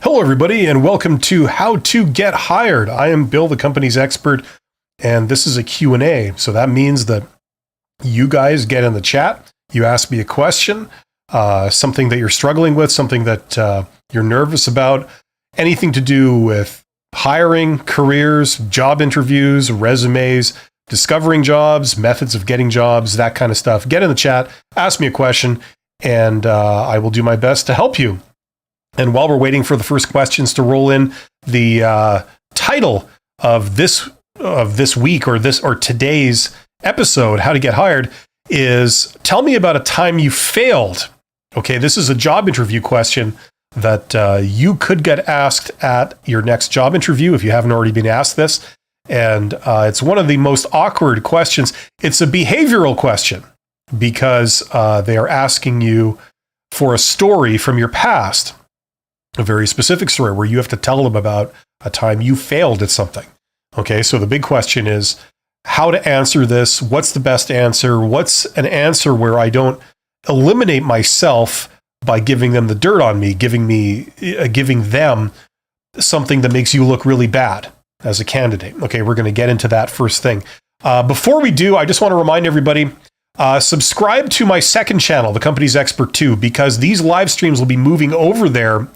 Hello, everybody, and welcome to How to Get Hired. I am Bill, the company's expert, and this is a Q&A. So that means that you guys get in the chat, you ask me a question, something that you're struggling with, something that you're nervous about, anything to do with hiring, careers, job interviews, resumes, discovering jobs, methods of getting jobs, that kind of stuff. Get in the chat, ask me a question, and I will do my best to help you. And while we're waiting for the first questions to roll in, the title of this week or today's episode, How to Get Hired, is Tell Me About a Time You Failed. Okay, this is a job interview question that you could get asked at your next job interview if you haven't already been asked this. And it's one of the most awkward questions. It's a behavioral question because they are asking you for a story from your past. A very specific story where you have to tell them about a time you failed at something. Okay, so the big question is how to answer this. What's the best answer? What's an answer where I don't eliminate myself by giving them the dirt on me, giving them something that makes you look really bad as a candidate? Okay, we're going to get into that first thing. Before we do, I just want to remind everybody, subscribe to my second channel, The Company's Expert 2, because these live streams will be moving over there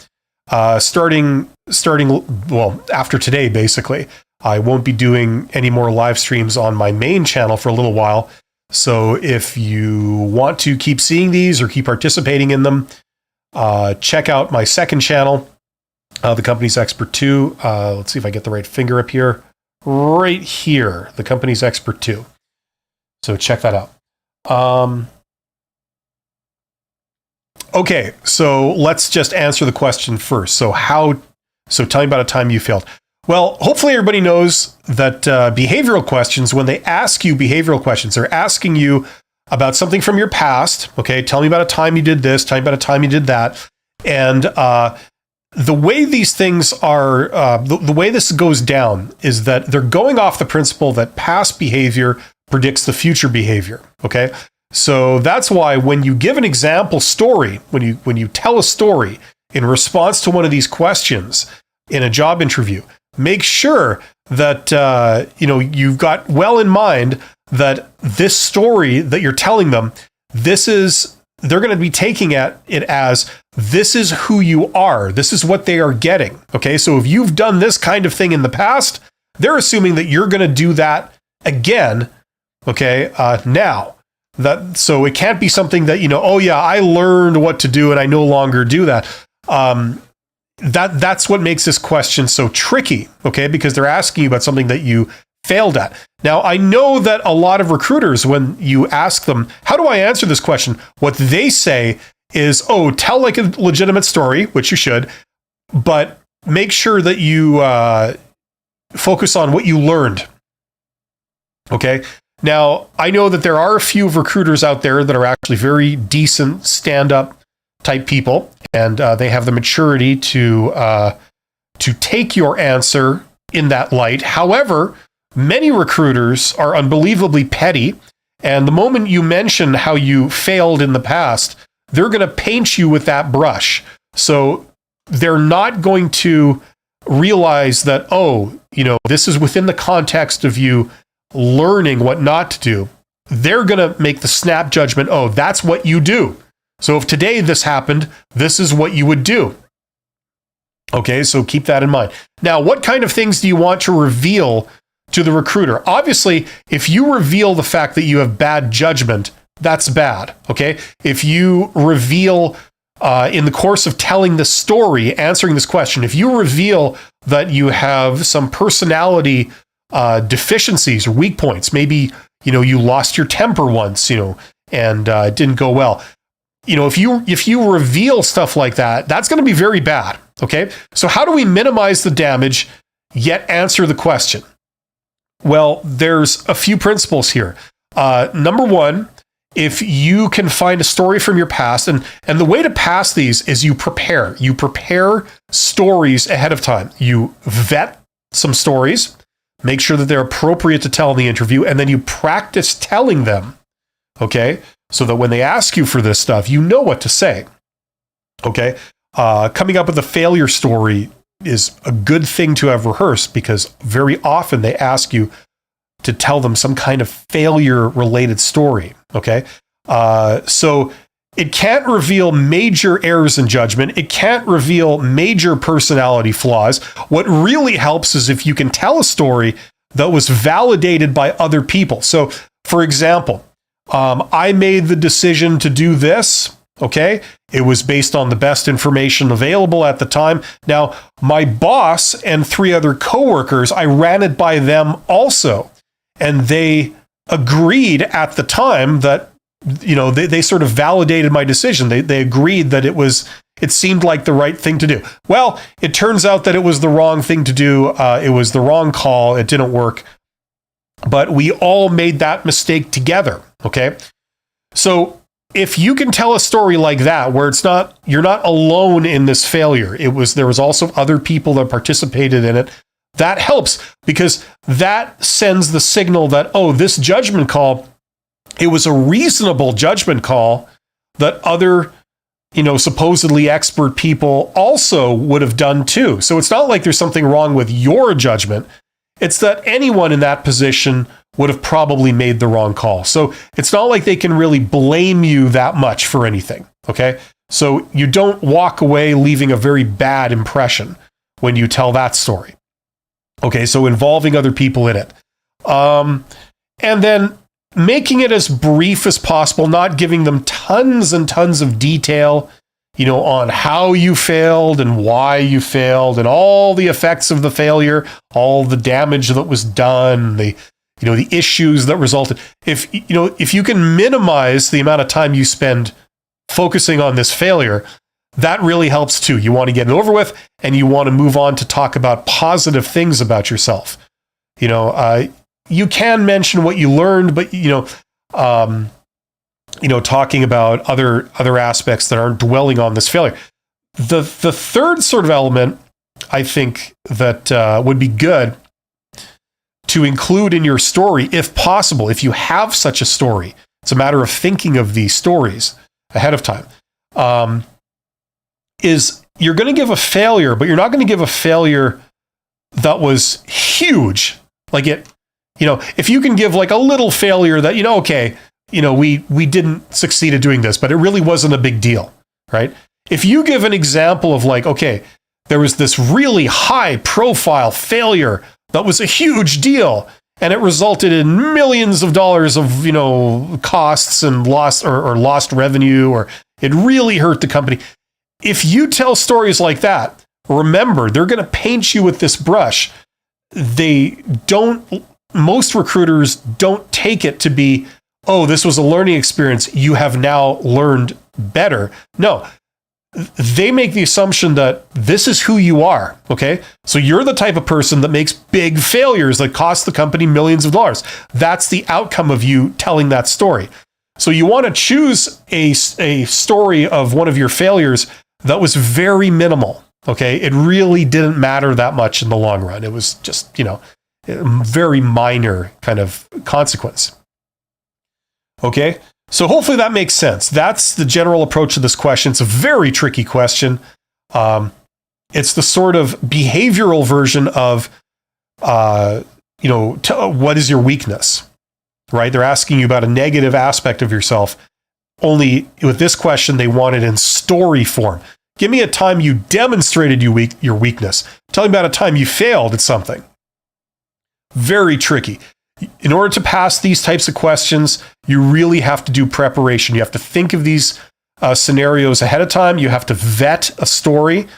starting after today, basically. I won't be doing any more live streams on my main channel for a little while. So if you want to keep seeing these or keep participating in them, check out my second channel, The Company's Expert 2. Let's see if I get the right finger up here. Right here, The Company's Expert 2. So check that out. Okay, so let's just answer the question first. So tell me about a time you failed. Well, hopefully everybody knows that behavioral questions, when they ask you behavioral questions, they're asking you about something from your past. Okay, tell me about a time you did this, tell me about a time you did that. And the way these things are, the way this goes down is that they're going off the principle that past behavior predicts the future behavior. Okay. So that's why when you give an example story, when you tell a story in response to one of these questions in a job interview, make sure that you've got well in mind that this story that you're telling them, they're going to be taking it as this is who you are. This is what they are getting. Okay, so if you've done this kind of thing in the past, they're assuming that you're going to do that again. Okay, now. So it can't be something that, oh yeah, I learned what to do and I no longer do that. That's what makes this question so tricky, okay? Because they're asking you about something that you failed at. Now, I know that a lot of recruiters, when you ask them, how do I answer this question? What they say is, oh, tell like a legitimate story, which you should, but make sure that you focus on what you learned, okay? Now, I know that there are a few recruiters out there that are actually very decent stand-up type people, and they have the maturity to take your answer in that light. However, many recruiters are unbelievably petty, and the moment you mention how you failed in the past, they're going to paint you with that brush. So they're not going to realize that, this is within the context of you learning what not to do. They're going to make the snap judgment, oh, that's what you do. So if today this happened, this is what you would do. Okay, so keep that in mind. Now, what kind of things do you want to reveal to the recruiter? Obviously, if you reveal the fact that you have bad judgment, that's bad, okay? If you reveal in the course of telling the story, answering this question, if you reveal that you have some personality deficiencies or weak points. Maybe, you lost your temper once, and it didn't go well. If you reveal stuff like that, that's going to be very bad. Okay. So how do we minimize the damage yet answer the question? Well, there's a few principles here. Number one, if you can find a story from your past, and the way to pass these is you prepare stories ahead of time. You vet some stories, make sure that they're appropriate to tell in the interview, and then you practice telling them, okay? So that when they ask you for this stuff, you know what to say, okay? coming up with a failure story is a good thing to have rehearsed, because very often they ask you to tell them some kind of failure related story. Okay. So it can't reveal major errors in judgment. It can't reveal major personality flaws. What really helps is if you can tell a story that was validated by other people. So, for example, I made the decision to do this. Okay. It was based on the best information available at the time. Now, my boss and 3 other coworkers, I ran it by them also. And they agreed at the time that, they sort of validated my decision. They agreed that it seemed like the right thing to do. Well, it turns out that it was the wrong thing to do. It was the wrong call. It didn't work. But we all made that mistake together. Okay. So if you can tell a story like that, where you're not alone in this failure, there was also other people that participated in it, that helps, because that sends the signal that, oh, this judgment call, it was a reasonable judgment call that other, supposedly expert people also would have done too. So it's not like there's something wrong with your judgment. It's that anyone in that position would have probably made the wrong call. So it's not like they can really blame you that much for anything. Okay. So you don't walk away leaving a very bad impression when you tell that story. Okay. So involving other people in it. And then making it as brief as possible, not giving them tons and tons of detail, on how you failed and why you failed and all the effects of the failure, all the damage that was done, the issues that resulted. If you can minimize the amount of time you spend focusing on this failure, that really helps too. You want to get it over with, and you want to move on to talk about positive things about yourself. You can mention what you learned, but talking about other aspects that aren't dwelling on this failure. The third sort of element, I think, that would be good to include in your story, if possible, if you have such a story. It's a matter of thinking of these stories ahead of time. Is you're going to give a failure, but you're not going to give a failure that was huge. Like if you can give like a little failure that, we didn't succeed at doing this, but it really wasn't a big deal, right? If you give an example of like, okay, there was this really high profile failure that was a huge deal, and it resulted in millions of dollars of, costs and lost revenue, or it really hurt the company. If you tell stories like that, remember, they're going to paint you with this brush. Most recruiters don't take it to be, oh, this was a learning experience, you have now learned better. No, they make the assumption that this is who you are, okay? So you're the type of person that makes big failures that cost the company millions of dollars. That's the outcome of you telling that story. So you want to choose a story of one of your failures that was very minimal, okay? It really didn't matter that much in the long run. It was just, a very minor kind of consequence. Okay, so hopefully that makes sense. That's the general approach to this question. It's a very tricky question. It's the sort of behavioral version of, what is your weakness, right? They're asking you about a negative aspect of yourself. Only with this question, they want it in story form. Give me a time you demonstrated your weakness. Tell me about a time you failed at something. Very tricky. In order to pass these types of questions, you really have to do preparation. You have to think of these scenarios ahead of time. You have to vet a story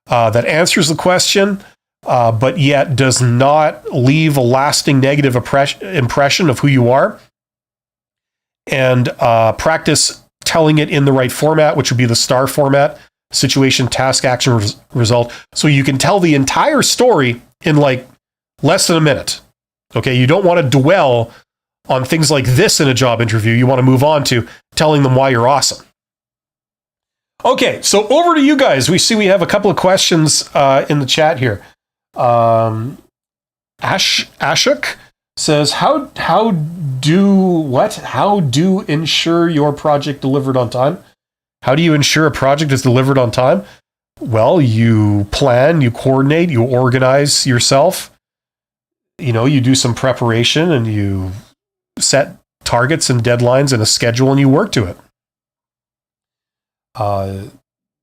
that answers the question, but yet does not leave a lasting negative impression of who you are. And practice telling it in the right format, which would be the STAR format: situation, task, action, result. So you can tell the entire story in like less than a minute. Okay, you don't want to dwell on things like this in a job interview. You want to move on to telling them why you're awesome. Okay, so over to you guys. We see we have a couple of questions in the chat here. Ashok says, how do ensure your project delivered on time? How do you ensure a project is delivered on time? Well, you plan, you coordinate, you organize yourself. You do some preparation and you set targets and deadlines and a schedule and you work to it.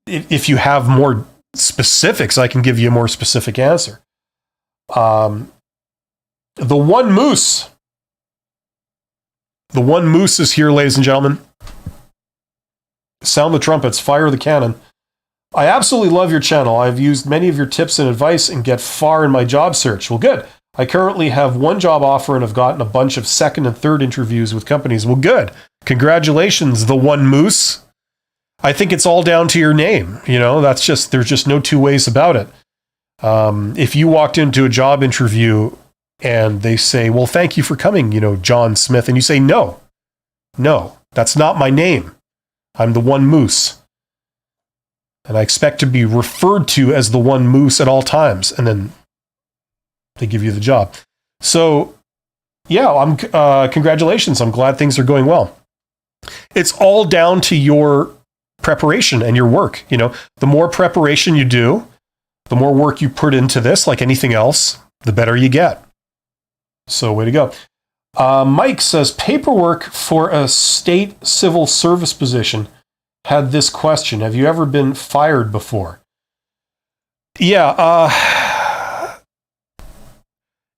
If you have more specifics, I can give you a more specific answer. The one moose. The one moose is here, ladies and gentlemen. Sound the trumpets, fire the cannon. I absolutely love your channel. I've used many of your tips and advice and get far in my job search. Well, good. I currently have one job offer and have gotten a bunch of second and third interviews with companies. Well, good. Congratulations, the one moose. I think it's all down to your name. There's just no two ways about it. If you walked into a job interview and they say, well, thank you for coming, John Smith, and you say, no, that's not my name. I'm the one moose. And I expect to be referred to as the one moose at all times. And then they give you the job. So, yeah, congratulations. I'm glad things are going well. It's all down to your preparation and your work. The more preparation you do, the more work you put into this, like anything else, the better you get. So, way to go. Mike says, paperwork for a state civil service position had this question. Have you ever been fired before? Yeah.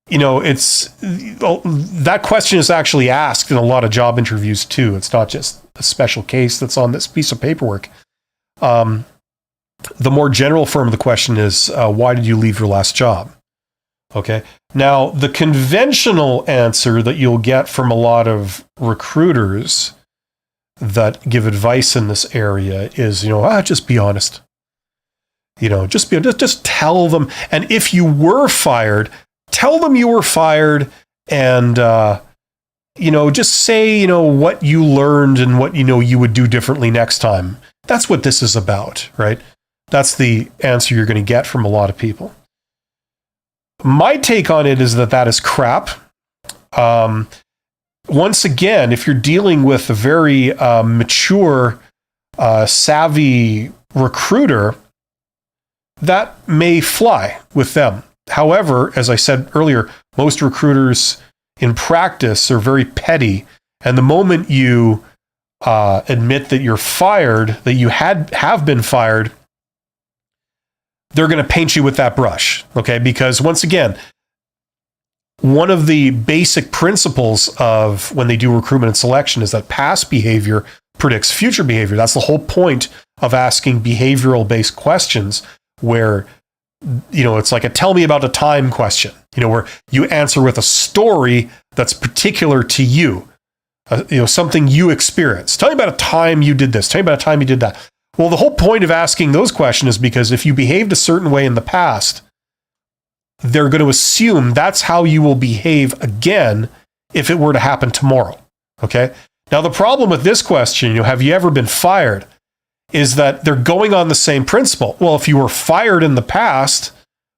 That question is actually asked in a lot of job interviews too. It's not just a special case that's on this piece of paperwork. The more general form of the question is, why did you leave your last job? Okay. Now, the conventional answer that you'll get from a lot of recruiters that give advice in this area is, just be honest. Just tell them. And if you were fired, tell them you were fired and, just say, what you learned and what, you would do differently next time. That's what this is about, right? That's the answer you're going to get from a lot of people. My take on it is that is crap. Once again, if you're dealing with a very mature, savvy recruiter, that may fly with them. However, as I said earlier, most recruiters in practice are very petty. And the moment you admit that you're fired, that you have been fired, they're going to paint you with that brush. Okay? Because once again, one of the basic principles of when they do recruitment and selection is that past behavior predicts future behavior. That's the whole point of asking behavioral based questions where, it's like a tell me about a time question, where you answer with a story that's particular to you, something you experienced. Tell me about a time you did this. Tell me about a time you did that. Well, the whole point of asking those questions is because if you behaved a certain way in the past, they're going to assume that's how you will behave again if it were to happen tomorrow. Okay? Now, the problem with this question, have you ever been fired, is that they're going on the same principle. Well, if you were fired in the past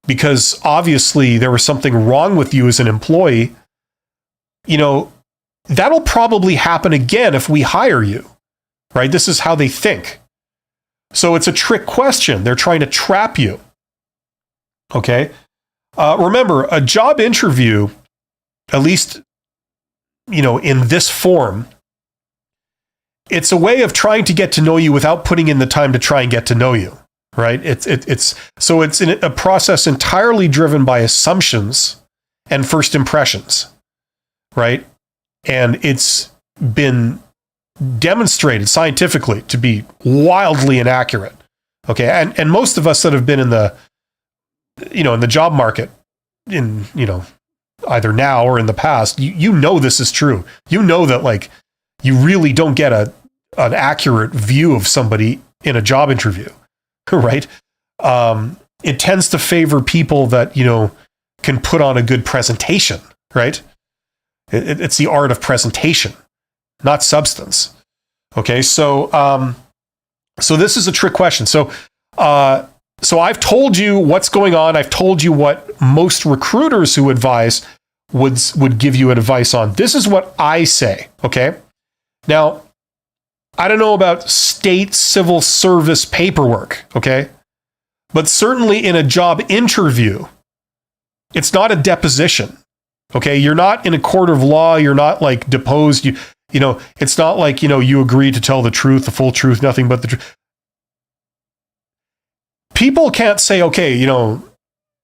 because obviously there was something wrong with you as an employee, that'll probably happen again if we hire you, right? This is how they think. So it's a trick question. They're trying to trap you. Okay? Remember, a job interview, at least, in this form, it's a way of trying to get to know you without putting in the time to try and get to know you, right? It's a process entirely driven by assumptions and first impressions, right? And it's been demonstrated scientifically to be wildly inaccurate. Okay, and most of us that have been in the job market either now or in the past, this is true. That you really don't get an accurate view of somebody in a job interview, right? It tends to favor people that can put on a good presentation, right? It's the art of presentation, not substance. Okay, so this is a trick question. So I've told you what's going on. I've told you what most recruiters who advise would give you advice on. This is what I say, okay? Now, I don't know about state civil service paperwork, okay? But certainly in a job interview, it's not a deposition. Okay, you're not in a court of law. You're not like deposed. You know, it's not like, you agree to tell the truth, the full truth, nothing but the truth. People can't say, okay,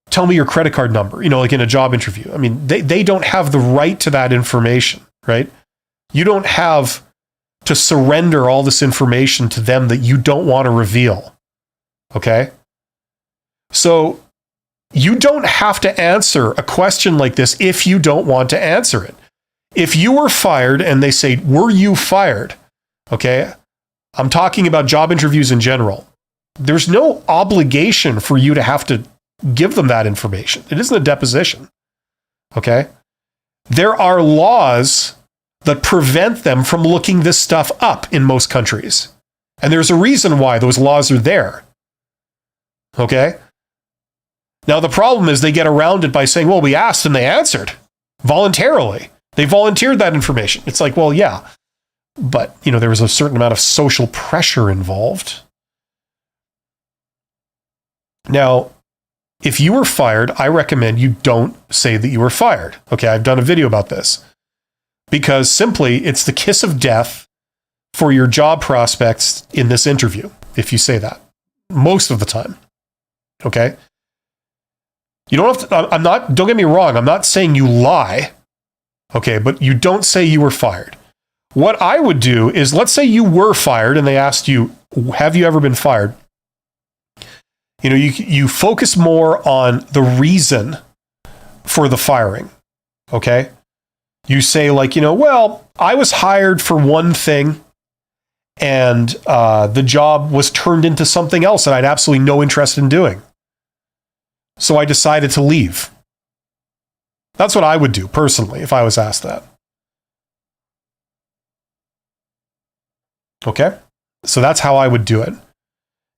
tell me your credit card number, like in a job interview. I mean, they don't have the right to that information, right? You don't have to surrender all this information to them that you don't want to reveal. Okay? So you don't have to answer a question like this if you don't want to answer it. If you were fired and they say, were you fired? Okay? I'm talking about job interviews in general. There's no obligation for you to have to give them that information. It isn't a deposition. Okay? There are laws that prevent them from looking this stuff up in most countries. And there's a reason why those laws are there. Okay? Now, the problem is they get around it by saying, well, we asked and they answered voluntarily. They volunteered that information. It's like, well, yeah, but, there was a certain amount of social pressure involved. Now, if you were fired, I recommend you don't say that you were fired. Okay, I've done a video about this. Because simply, it's the kiss of death for your job prospects in this interview, if you say that. Most of the time. Okay? You don't have to, don't get me wrong, I'm not saying you lie, okay, but you don't say you were fired. What I would do is, let's say you were fired and they asked you, have you ever been fired? You focus more on the reason for the firing, okay? You say like, well, I was hired for one thing and the job was turned into something else that I had absolutely no interest in doing. So I decided to leave. That's what I would do personally if I was asked that. Okay? So that's how I would do it.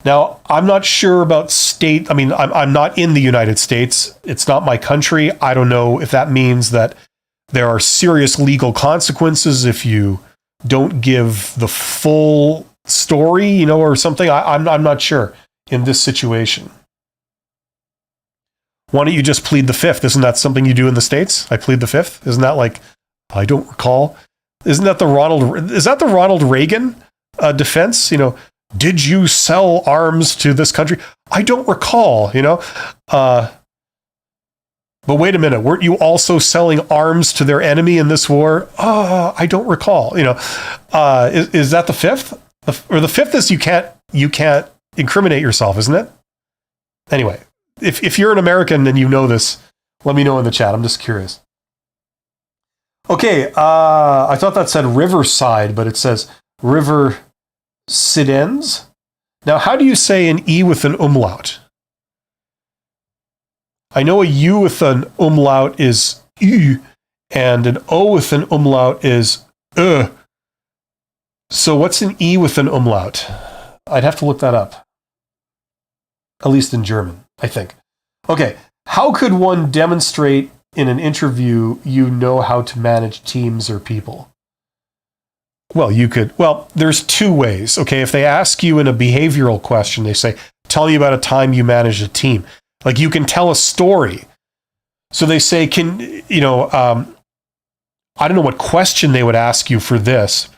Now, I'm not sure about state. I mean, I'm not in the United States. It's not my country. I don't know if that means that there are serious legal consequences if you don't give the full story, or something. I'm not sure in this situation. Why don't you just plead the fifth? Isn't that something you do in the States? I plead the fifth. Isn't that like, I don't recall. Isn't that the Ronald Reagan defense? Did you sell arms to this country? I don't recall, But wait a minute, weren't you also selling arms to their enemy in this war? I don't recall. Is that the fifth? Or the fifth is you can't incriminate yourself, isn't it? Anyway, if you're an American and you know this, let me know in the chat. I'm just curious. Okay, I thought that said Riverside, but it says River Sidens. Now, how do you say an E with an umlaut? I know a U with an umlaut is U, and an O with an umlaut is So what's an E with an umlaut? I'd have to look that up. At least in German, I think. Okay, how could one demonstrate in an interview you know how to manage teams or people? Well, there's two ways. Okay, if they ask you in a behavioral question, they say, tell me about a time you managed a team. Like you can tell a story. So they say, I don't know what question they would ask you for this.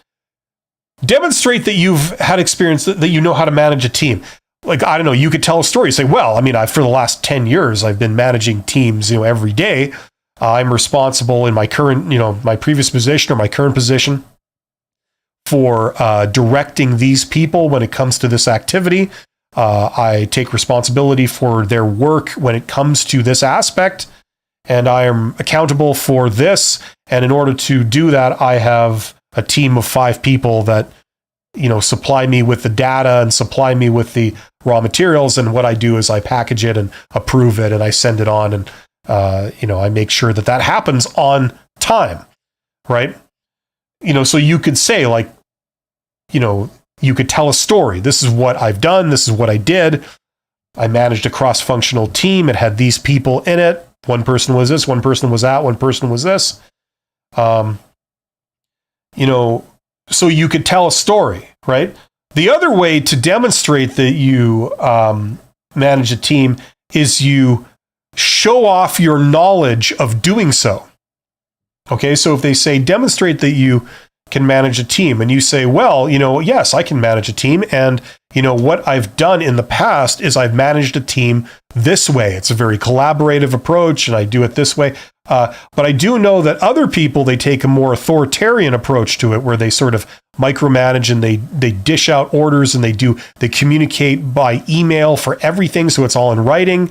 Demonstrate that you've had experience, that you know how to manage a team. Like, I don't know, you could tell a story. You say, well, I mean, for the last 10 years, I've been managing teams, every day. I'm responsible in my current, my previous position or my current position for directing these people when it comes to this activity. I take responsibility for their work when it comes to this aspect, and I am accountable for this. And in order to do that, I have a team of 5 people that, supply me with the data and supply me with the raw materials. And what I do is I package it and approve it and I send it on. And, I make sure that happens on time, right? So you could say like, you could tell a story. This is what I've done. This is what I did. I managed a cross-functional team. It had these people in it. One person was this, one person was that, one person was this. So you could tell a story, right? The other way to demonstrate that you manage a team is you show off your knowledge of doing so. Okay, so if they say demonstrate that you can manage a team, and you say, well, yes, I can manage a team, and what I've done in the past is I've managed a team this way. It's a very collaborative approach, and I do it this way. But I do know that other people, they take a more authoritarian approach to it, where they sort of micromanage and they dish out orders, and they communicate by email for everything, so it's all in writing.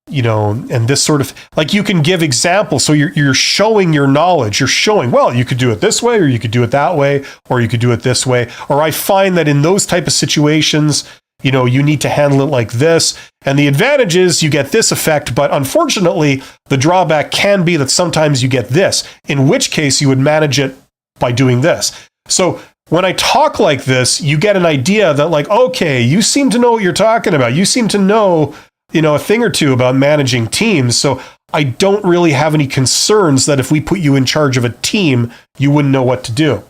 And this sort of, like, you can give examples. So you're showing your knowledge. You're showing, well, you could do it this way, or you could do it that way, or you could do it this way. Or I find that in those type of situations, you need to handle it like this. And the advantage is you get this effect, but unfortunately, the drawback can be that sometimes you get this, in which case you would manage it by doing this. So when I talk like this, you get an idea that, like, okay, you seem to know what you're talking about. You seem to know a thing or two about managing teams. So I don't really have any concerns that if we put you in charge of a team, you wouldn't know what to do.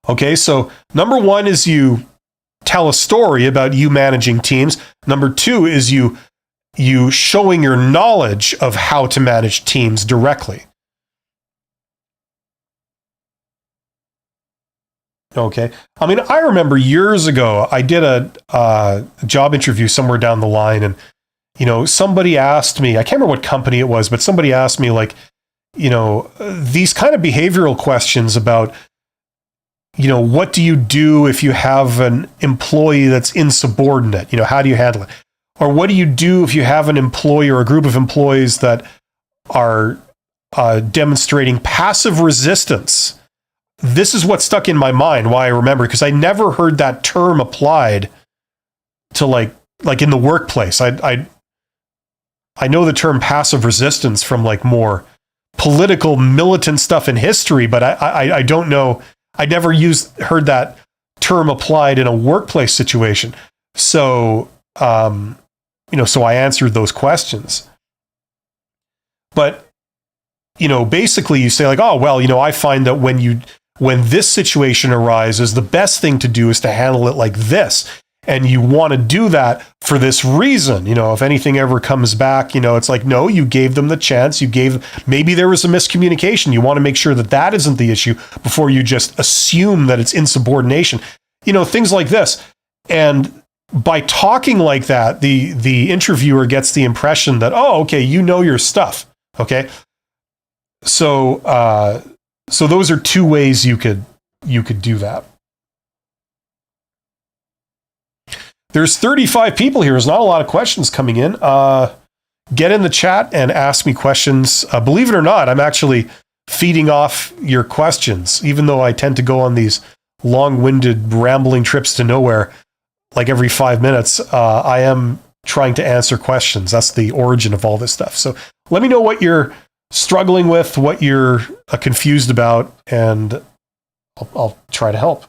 Okay, so number one is you tell a story about you managing teams. Number two is you showing your knowledge of how to manage teams directly. Okay. I mean, I remember years ago, I did a job interview somewhere down the line, and, somebody asked me, I can't remember what company it was, but somebody asked me, like, these kind of behavioral questions about, what do you do if you have an employee that's insubordinate? How do you handle it? Or what do you do if you have an employee or a group of employees that are demonstrating passive resistance? This is what stuck in my mind, why I remember, because I never heard that term applied to like in the workplace. I know the term passive resistance from like more political militant stuff in history, but I don't know. I never heard that term applied in a workplace situation. So so I answered those questions. But basically you say, like, oh well, I find that when this situation arises, the best thing to do is to handle it like this. And you want to do that for this reason. If anything ever comes back, it's like, no, you gave them the chance. Maybe there was a miscommunication. You want to make sure that isn't the issue before you just assume that it's insubordination. Things like this. And by talking like that, the interviewer gets the impression that, oh, okay, you know your stuff. Okay. So those are two ways you could do that. There's 35 people here. There's not a lot of questions coming in. Get in the chat and ask me questions. Believe it or not, I'm actually feeding off your questions, even though I tend to go on these long-winded, rambling trips to nowhere, like every 5 minutes. I am trying to answer questions. That's the origin of all this stuff. So let me know what you're struggling with, what you're confused about, and I'll try to help.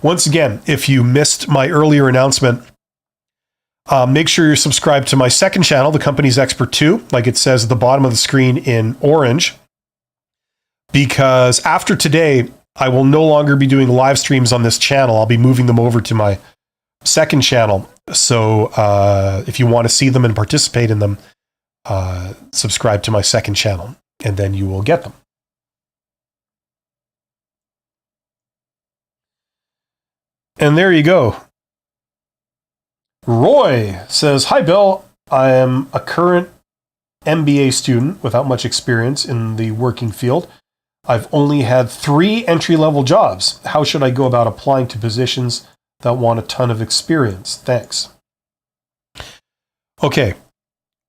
Once again, if you missed my earlier announcement, make sure you're subscribed to my second channel, The Company's Expert 2, like it says at the bottom of the screen in orange, because after today, I will no longer be doing live streams on this channel. I'll be moving them over to my second channel. So if you want to see them and participate in them, subscribe to my second channel, and then you will get them. And there you go. Roy says, hi, Bill. I am a current MBA student without much experience in the working field. I've only had 3 entry-level jobs. How should I go about applying to positions that want a ton of experience? Thanks. Okay.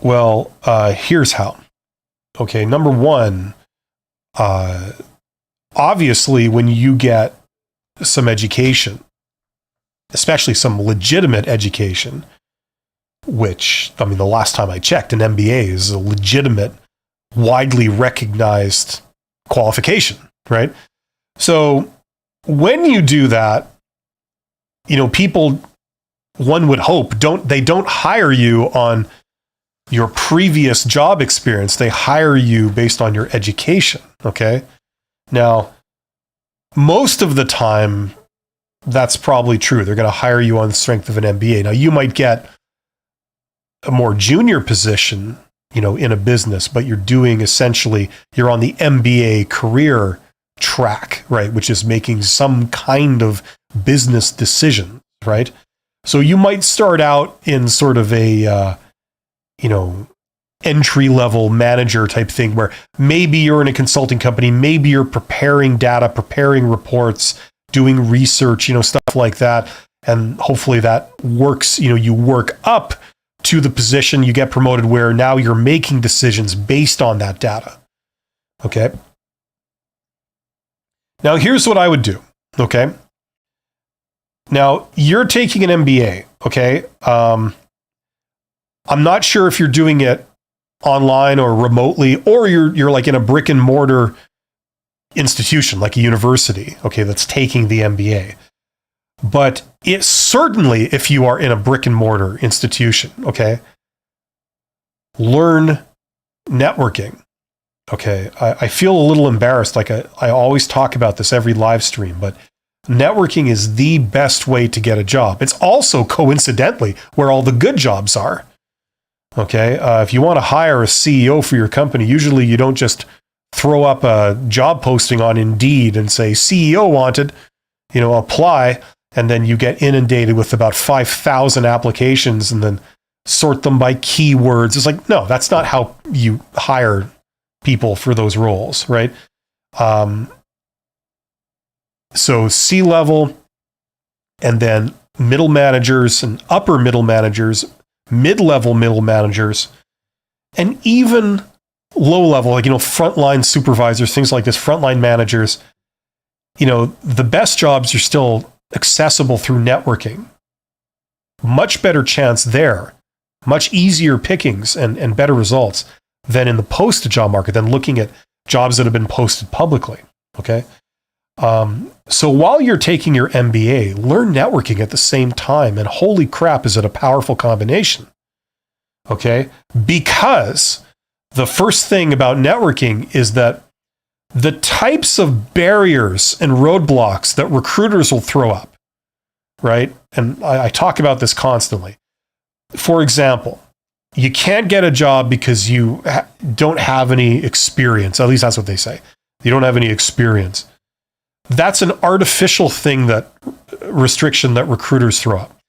Well, here's how. Okay, number one, obviously, when you get some education, especially some legitimate education, which, I mean, the last time I checked, an MBA is a legitimate, widely recognized qualification, right? So when you do that, people, one would hope, they don't hire you on your previous job experience. They hire you based on your education, okay? Now, most of the time, that's probably true. They're going to hire you on the strength of an MBA. Now, you might get a more junior position, in a business, but you're on the MBA career track, right? Which is making some kind of business decision, right? So you might start out in sort of a, entry-level manager type thing where maybe you're in a consulting company, maybe you're preparing data, preparing reports, doing research, stuff like that. And hopefully that works, you work up to the position, you get promoted where now you're making decisions based on that data. Okay. Now here's what I would do. Okay. Now you're taking an MBA. Okay. I'm not sure if you're doing it online or remotely, or you're like in a brick and mortar institution, like a university, okay, that's taking the MBA. But it certainly, if you are in a brick and mortar institution, okay, learn networking. Okay, I feel a little embarrassed. Like I always talk about this every live stream, but networking is the best way to get a job. It's also coincidentally where all the good jobs are. Okay, if you want to hire a CEO for your company, usually you don't just throw up a job posting on Indeed and say CEO wanted, apply, and then you get inundated with about 5,000 applications and then sort them by keywords. It's like, no, that's not how you hire people for those roles, right? So C-level, and then middle managers and upper middle managers, mid-level middle managers, and even low-level, like, frontline supervisors, things like this, frontline managers. The best jobs are still accessible through networking. Much better chance there, much easier pickings and better results than in the posted job market, than looking at jobs that have been posted publicly. Okay. So while you're taking your MBA, learn networking at the same time. And holy crap, is it a powerful combination? Okay. Because the first thing about networking is that the types of barriers and roadblocks that recruiters will throw up, right? And I talk about this constantly. For example, you can't get a job because you don't have any experience. At least that's what they say. You don't have any experience. That's an artificial restriction that recruiters throw up.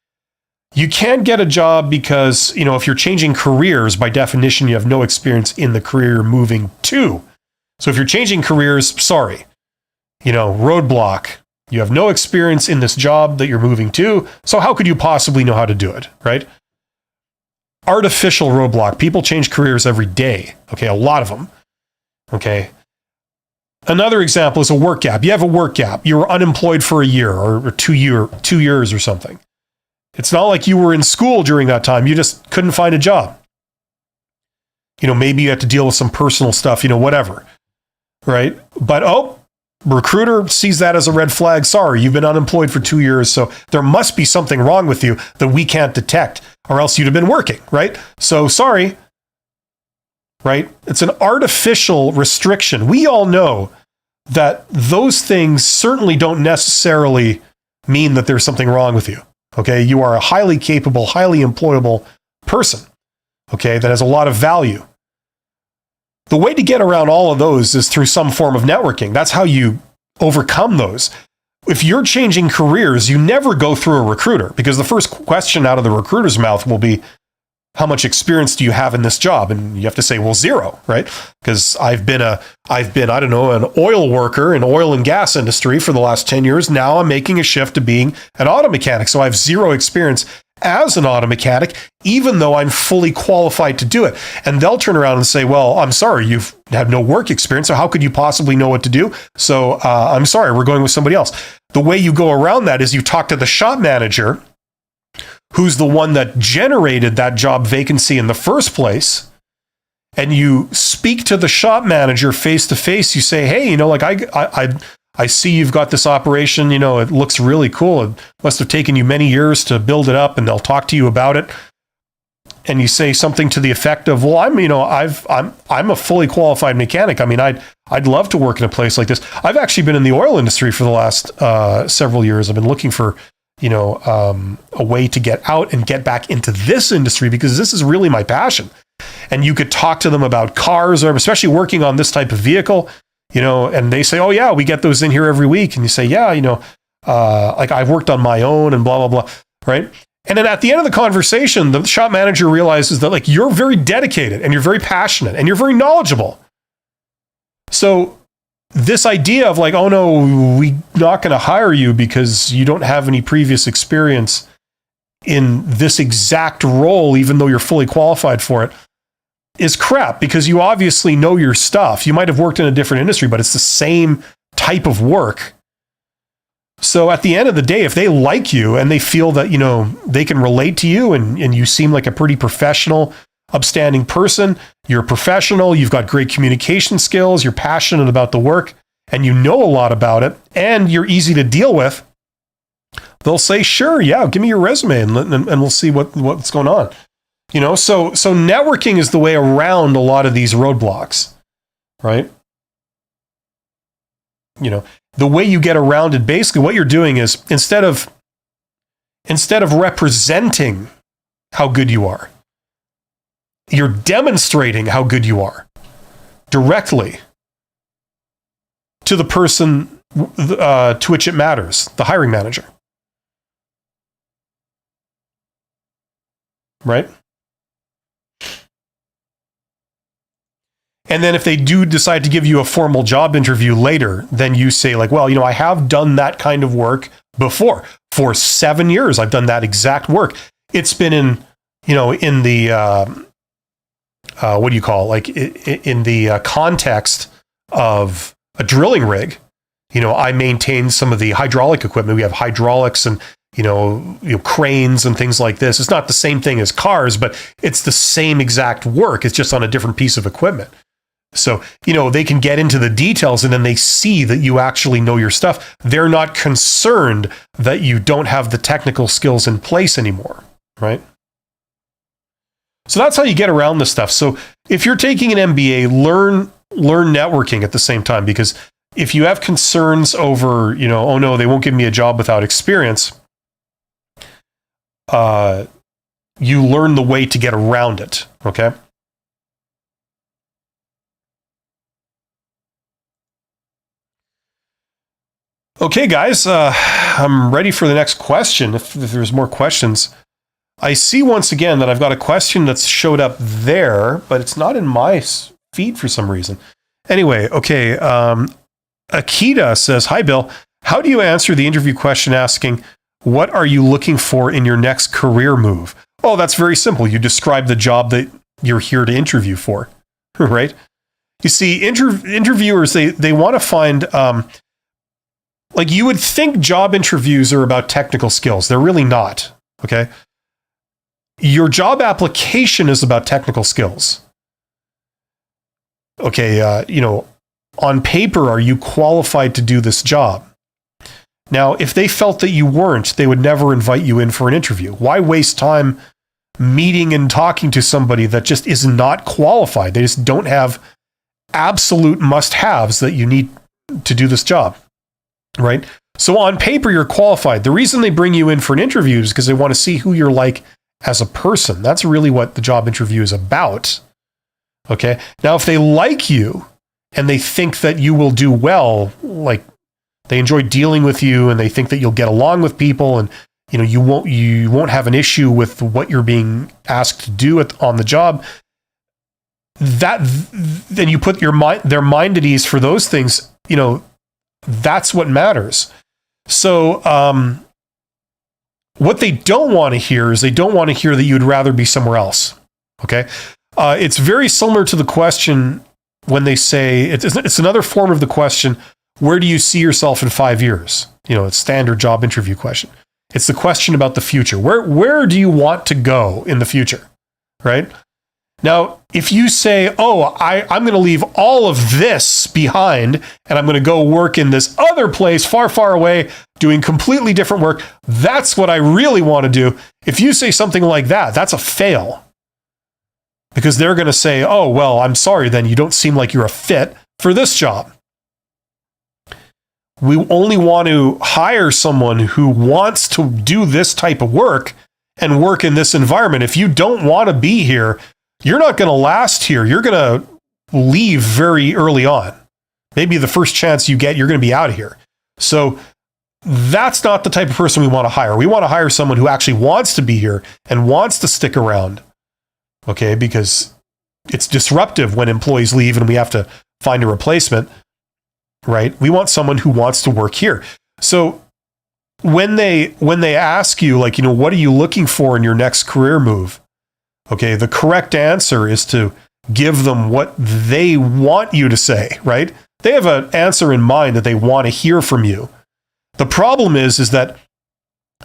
You can't get a job because, if you're changing careers, by definition, you have no experience in the career you're moving to. So if you're changing careers, sorry, roadblock. You have no experience in this job that you're moving to. So how could you possibly know how to do it, right? Artificial roadblock. People change careers every day. Okay, a lot of them. Okay. Another example is a work gap. You have a work gap. You were unemployed for a year or 2 years or something. It's not like you were in school during that time. You just couldn't find a job. Maybe you had to deal with some personal stuff, whatever. Right? But, recruiter sees that as a red flag. Sorry, you've been unemployed for 2 years, so there must be something wrong with you that we can't detect, or else you'd have been working, right? So sorry, right? It's an artificial restriction. We all know that those things certainly don't necessarily mean that there's something wrong with you, okay? You are a highly capable, highly employable person, okay, that has a lot of value. The way to get around all of those is through some form of networking. That's how you overcome those. If you're changing careers, you never go through a recruiter, because the first question out of the recruiter's mouth will be, how much experience do you have in this job? And you have to say, well, 0, right? Because I've been, an oil worker in oil and gas industry for the last 10 years. Now I'm making a shift to being an auto mechanic. So I have 0 experience as an auto mechanic, even though I'm fully qualified to do it. And they'll turn around and say, well, I'm sorry, you've had no work experience, so how could you possibly know what to do? So I'm sorry, we're going with somebody else. The way you go around that is you talk to the shop manager, who's the one that generated that job vacancy in the first place, and you speak to the shop manager face to face. You say, hey, I see you've got this operation, it looks really cool. It must have taken you many years to build it up, and they'll talk to you about it. And you say something to the effect of, well, I'm a fully qualified mechanic. I'd I'd love to work in a place like this. I've actually been in the oil industry for the last several years. I've been looking for, a way to get out and get back into this industry because this is really my passion. And you could talk to them about cars, or especially working on this type of vehicle, and they say, oh yeah, we get those in here every week. And you say, yeah, like I've worked on my own and blah, blah, blah. Right. And then at the end of the conversation, the shop manager realizes that like you're very dedicated and you're very passionate and you're very knowledgeable. So this idea of like, oh no, we're not going to hire you because you don't have any previous experience in this exact role, even though you're fully qualified for it, is crap, because you obviously know your stuff. You might have worked in a different industry, but it's the same type of work. So at the end of the day, if they like you and they feel that, they can relate to you and you seem like a pretty professional, upstanding person, you're a professional, you've got great communication skills, you're passionate about the work, and you know a lot about it, and you're easy to deal with, they'll say, sure, yeah, give me your resume and we'll see what's going on. So networking is the way around a lot of these roadblocks, right? The way you get around it, basically what you're doing is instead of representing how good you are, you're demonstrating how good you are directly to the person to which it matters, the hiring manager. Right? And then if they do decide to give you a formal job interview later, then you say like, well, I have done that kind of work before. For 7 years, I've done that exact work. It's been in the, what do you call it? Like in the context of a drilling rig. I maintain some of the hydraulic equipment. We have hydraulics and, cranes and things like this. It's not the same thing as cars, but it's the same exact work. It's just on a different piece of equipment. So, they can get into the details and then they see that you actually know your stuff. They're not concerned that you don't have the technical skills in place anymore, right? So that's how you get around this stuff. So if you're taking an MBA, learn networking at the same time, because if you have concerns over, oh no, they won't give me a job without experience, you learn the way to get around it, okay? Okay, guys, I'm ready for the next question. If there's more questions, I see once again that I've got a question that's showed up there, but it's not in my feed for some reason. Anyway, okay, Akita says, hi, Bill. How do you answer the interview question asking, what are you looking for in your next career move? Oh, that's very simple. You describe the job that you're here to interview for, right? You see, interviewers, they want to find... like you would think job interviews are about technical skills. They're really not, okay? Your job application is about technical skills. Okay, on paper, are you qualified to do this job? Now, if they felt that you weren't, they would never invite you in for an interview. Why waste time meeting and talking to somebody that just is not qualified? They just don't have absolute must-haves that you need to do this job. Right? So on paper, you're qualified. The reason they bring you in for an interview is because they want to see who you're like as a person. That's really what the job interview is about. Okay. Now, if they like you and they think that you will do well, like they enjoy dealing with you and they think that you'll get along with people and, you won't have an issue with what you're being asked to do on the job, then you put their mind at ease for those things, that's what matters. So what they don't want to hear is they don't want to hear that you'd rather be somewhere else. Okay. It's very similar to the question when they say, it's another form of the question, where do you see yourself in 5 years? It's standard job interview question. It's the question about the future. Where do you want to go in the future? Right? Now, if you say, oh, I'm going to leave all of this behind and I'm going to go work in this other place far, far away, doing completely different work, that's what I really want to do. If you say something like that, that's a fail. Because they're going to say, oh, well, I'm sorry, then you don't seem like you're a fit for this job. We only want to hire someone who wants to do this type of work and work in this environment. If you don't want to be here, you're not going to last here. You're going to leave very early on. Maybe the first chance you get, you're going to be out of here. So that's not the type of person we want to hire. We want to hire someone who actually wants to be here and wants to stick around. Okay, because it's disruptive when employees leave and we have to find a replacement, right? We want someone who wants to work here. So when they ask you, like, what are you looking for in your next career move? Okay, the correct answer is to give them what they want you to say, right? They have an answer in mind that they want to hear from you. The problem is that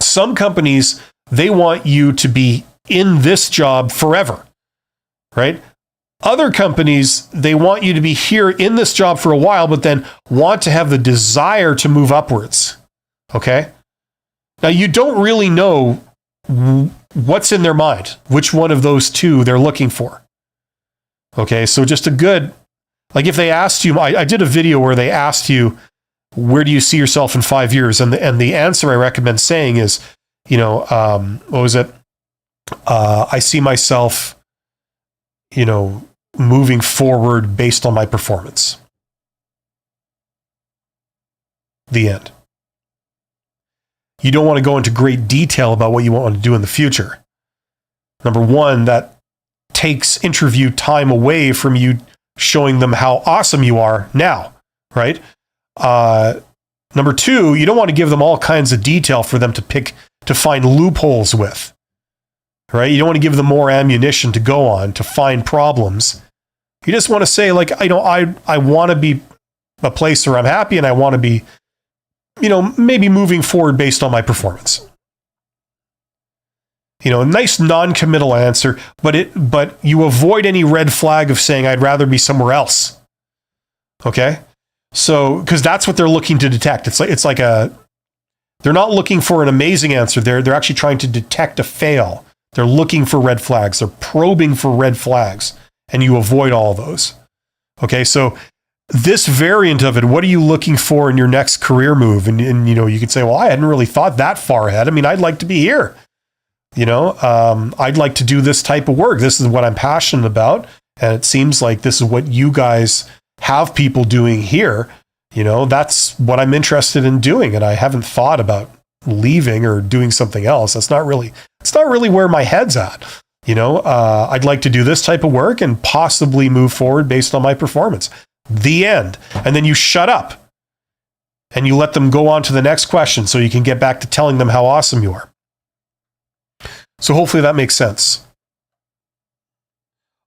some companies, they want you to be in this job forever, right? Other companies, they want you to be here in this job for a while, but then want to have the desire to move upwards, okay? Now, you don't really know what's in their mind, which one of those two they're looking for. Okay, so just a good, like if they asked you, I did a video where they asked you, where do you see yourself in 5 years? And the answer I recommend saying is, what was it? I see myself, moving forward based on my performance. The end. You don't want to go into great detail about what you want to do in the future. Number one, that takes interview time away from you showing them how awesome you are now, right? Number two, you don't want to give them all kinds of detail for them to find loopholes with, right? You don't want to give them more ammunition to go on to find problems. You just want to say, like, I want to be a place where I'm happy and I want to be, maybe moving forward based on my performance. A nice non-committal answer, but you avoid any red flag of saying I'd rather be somewhere else. Okay? So, because that's what they're looking to detect. They're not looking for an amazing answer. They're actually trying to detect a fail. They're looking for red flags. They're probing for red flags, and you avoid all those. Okay? So, this variant of it, what are you looking for in your next career move? And you could say, well, I hadn't really thought that far ahead. I mean, I'd like to be here. I'd like to do this type of work. This is what I'm passionate about. And it seems like this is what you guys have people doing here. That's what I'm interested in doing. And I haven't thought about leaving or doing something else. It's not really where my head's at. I'd like to do this type of work and possibly move forward based on my performance. The end. And then you shut up and you let them go on to the next question so you can get back to telling them how awesome you are. So hopefully that makes sense.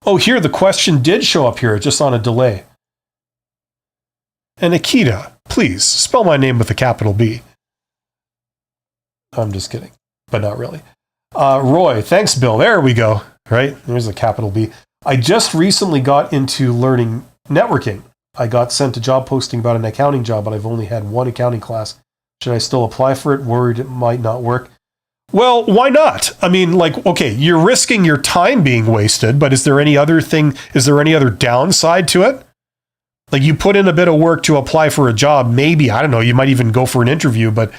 Oh, here, the question did show up here, just on a delay. And Akita, please spell my name with a capital B. I'm just kidding, but not really. Roy, thanks, Bill. There we go. Right? There's a capital B. I just recently got into learning networking. I got sent a job posting about an accounting job, but I've only had one accounting class. Should I still apply for it? Worried it might not work. Well, why not? I mean, okay, you're risking your time being wasted, but is there any other downside to it? Like, you put in a bit of work to apply for a job, maybe, I don't know, you might even go for an interview, but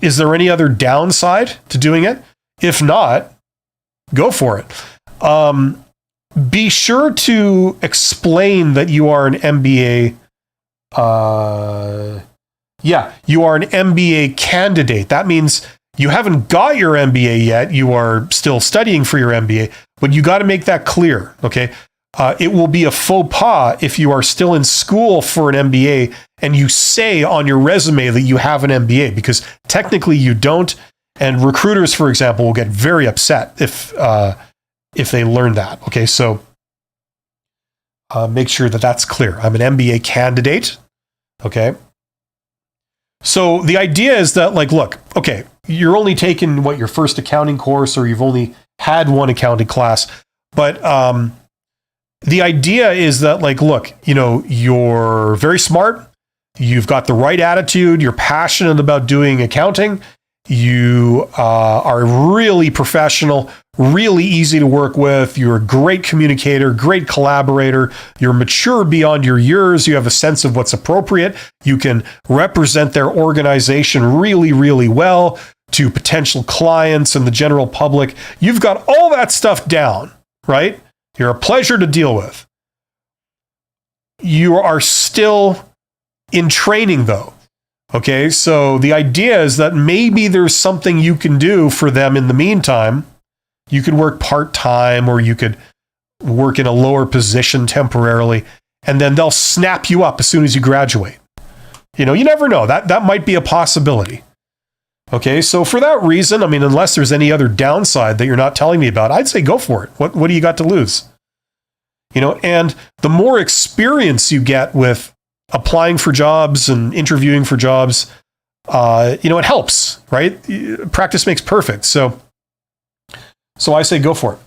is there any other downside to doing it? If not, go for it. Be sure to explain that you are an MBA. You are an MBA candidate. That means you haven't got your MBA yet. You are still studying for your MBA, but you got to make that clear. Okay. It will be a faux pas if you are still in school for an MBA and you say on your resume that you have an MBA, because technically you don't. And recruiters, for example, will get very upset if they learn that. Okay. So make sure that that's clear. I'm an MBA candidate. Okay. So the idea is that, look, okay, you're only taking your first accounting course, or you've only had one accounting class. But the idea is that, look, you're very smart. You've got the right attitude. You're passionate about doing accounting. You are really professional, really easy to work with. You're a great communicator, great collaborator. You're mature beyond your years. You have a sense of what's appropriate. You can represent their organization really, really well to potential clients and the general public. You've got all that stuff down, right? You're a pleasure to deal with. You are still in training, though. Okay, so the idea is that maybe there's something you can do for them in the meantime. You could work part-time, or you could work in a lower position temporarily, and then they'll snap you up as soon as you graduate. You never know. That might be a possibility. Okay, so for that reason, I mean, unless there's any other downside that you're not telling me about, I'd say go for it. What do you got to lose? And the more experience you get with applying for jobs and interviewing for jobs, it helps, right? Practice makes perfect. So I say go for it.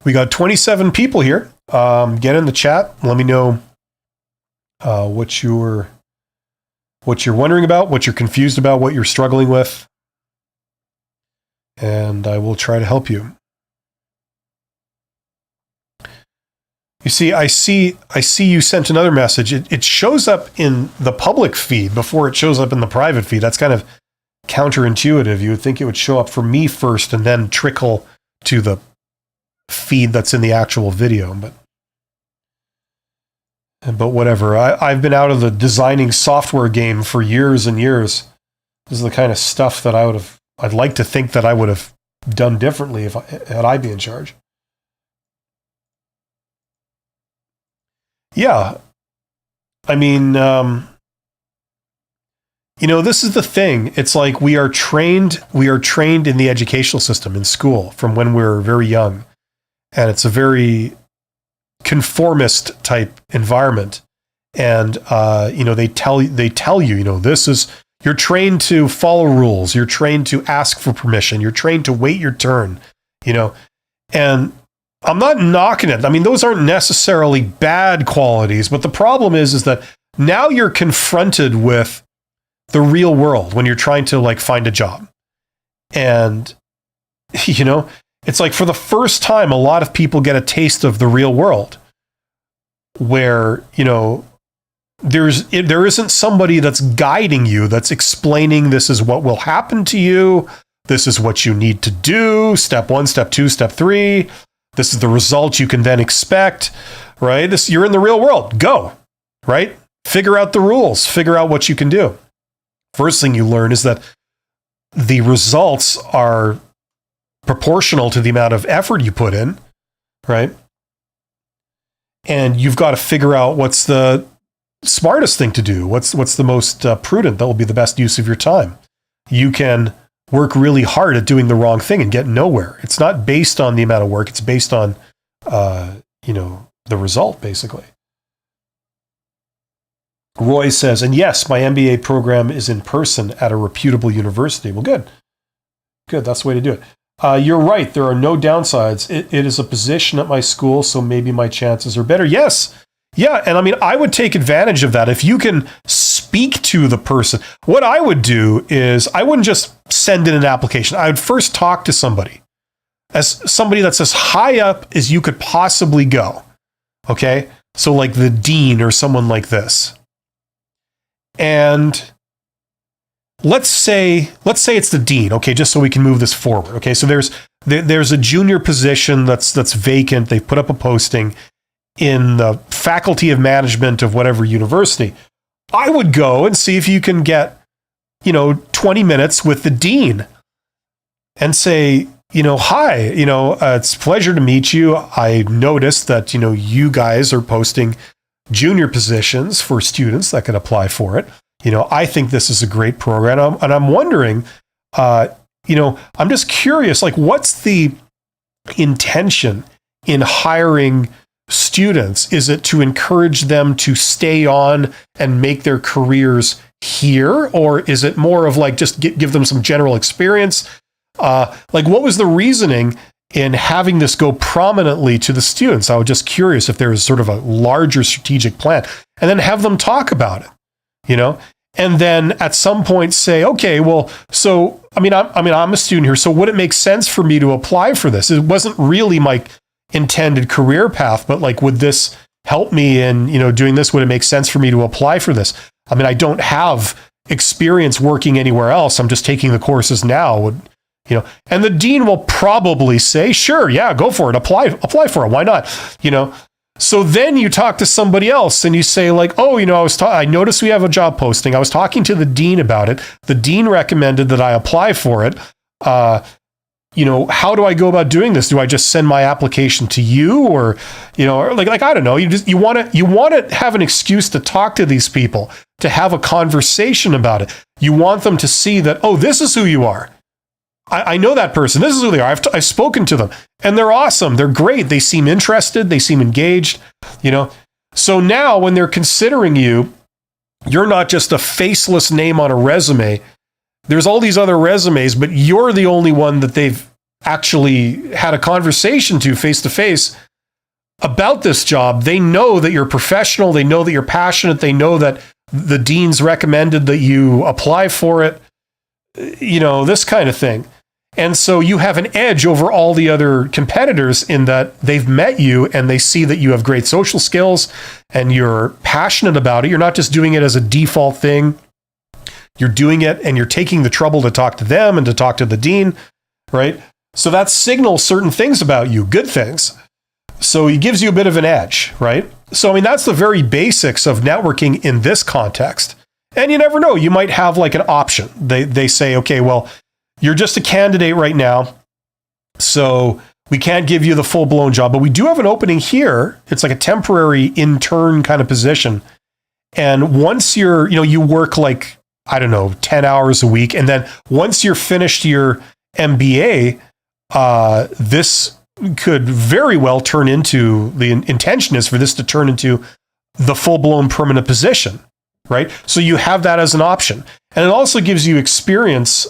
We got 27 people here. Get in the chat. Let me know what you're wondering about, what you're confused about, what you're struggling with, and I will try to help you. You see, I see you sent another message. It shows up in the public feed before it shows up in the private feed. That's kind of counterintuitive. You would think it would show up for me first and then trickle to the feed that's in the actual video, but whatever. I've been out of the designing software game for years and years. This is the kind of stuff that I'd like to think that I would have done differently had I been in charge. Yeah. I mean, this is the thing. It's like we are trained in the educational system in school from when we're very young. And it's a very conformist type environment. And, they tell you, this is, you're trained to follow rules. You're trained to ask for permission. You're trained to wait your turn, and I'm not knocking it. I mean, those aren't necessarily bad qualities, but the problem is that now you're confronted with the real world when you're trying to find a job. And, it's like for the first time, a lot of people get a taste of the real world where, there isn't somebody that's guiding you, that's explaining this is what will happen to you. This is what you need to do. Step 1, step 2, step 3. This is the result you can then expect, right? You're in the real world. Go, right? Figure out the rules. Figure out what you can do. First thing you learn is that the results are proportional to the amount of effort you put in, right? And you've got to figure out what's the smartest thing to do. What's the most prudent that will be the best use of your time. You can work really hard at doing the wrong thing and get nowhere. It's not based on the amount of work. It's based on, the result, basically. Roy says, and yes, my MBA program is in person at a reputable university. Well, good. That's the way to do it. You're right. There are no downsides. It is a position at my school, so maybe my chances are better. Yes. Yeah. And I mean, I would take advantage of that. If you can speak to the person, what I would do is I wouldn't just send in an application. I would first talk to somebody, as somebody that's as high up as you could possibly go. Okay. So like the dean or someone like this. And let's say it's the dean. Okay. Just so we can move this forward. Okay. So there's a junior position that's vacant. They've put up a posting in the faculty of management of whatever university. I would go and see if you can get, 20 minutes with the dean and say, hi, it's a pleasure to meet you. I noticed that, you guys are posting junior positions for students that can apply for it. I think this is a great program. And I'm wondering, I'm just curious, what's the intention in hiring students? Is it to encourage them to stay on and make their careers here? Or is it more of just give them some general experience? What was the reasoning in having this go prominently to the students. I was just curious if there was sort of a larger strategic plan, and then have them talk about it, and then at some point say, okay, well, so, I'm a student here. So would it make sense for me to apply for this? It wasn't really my intended career path, but like, would this help me in, doing this? Would it make sense for me to apply for this? I don't have experience working anywhere else. I'm just taking the courses now. And the dean will probably say, sure, yeah, go for it. Apply for it. Why not? So then you talk to somebody else and you say like, oh, I noticed we have a job posting. I was talking to the dean about it. The dean recommended that I apply for it. How do I go about doing this? Do I just send my application to you, or I don't know. You want to have an excuse to talk to these people, to have a conversation about it. You want them to see that, oh, this is who you are. I know that person. This is who they are. I've spoken to them, and they're awesome. They're great. They seem interested. They seem engaged, So now when they're considering you, you're not just a faceless name on a resume. There's all these other resumes, but you're the only one that they've actually had a conversation to face about this job. They know that you're professional. They know that you're passionate. They know that the dean's recommended that you apply for it, this kind of thing. And so you have an edge over all the other competitors in that they've met you and they see that you have great social skills and you're passionate about it. You're not just doing it as a default thing. You're doing it and you're taking the trouble to talk to them and to talk to the dean, right? So that signals certain things about you, good things. So he gives you a bit of an edge, right? So, that's the very basics of networking in this context. And you never know, you might have like an option. They say, okay, well, you're just a candidate right now, so we can't give you the full-blown job, but we do have an opening here. It's like a temporary intern kind of position. And once you work like, 10 hours a week. And then once you're finished your MBA, this could very well turn into, the intention is for this to turn into the full-blown permanent position, right? So you have that as an option. And it also gives you experience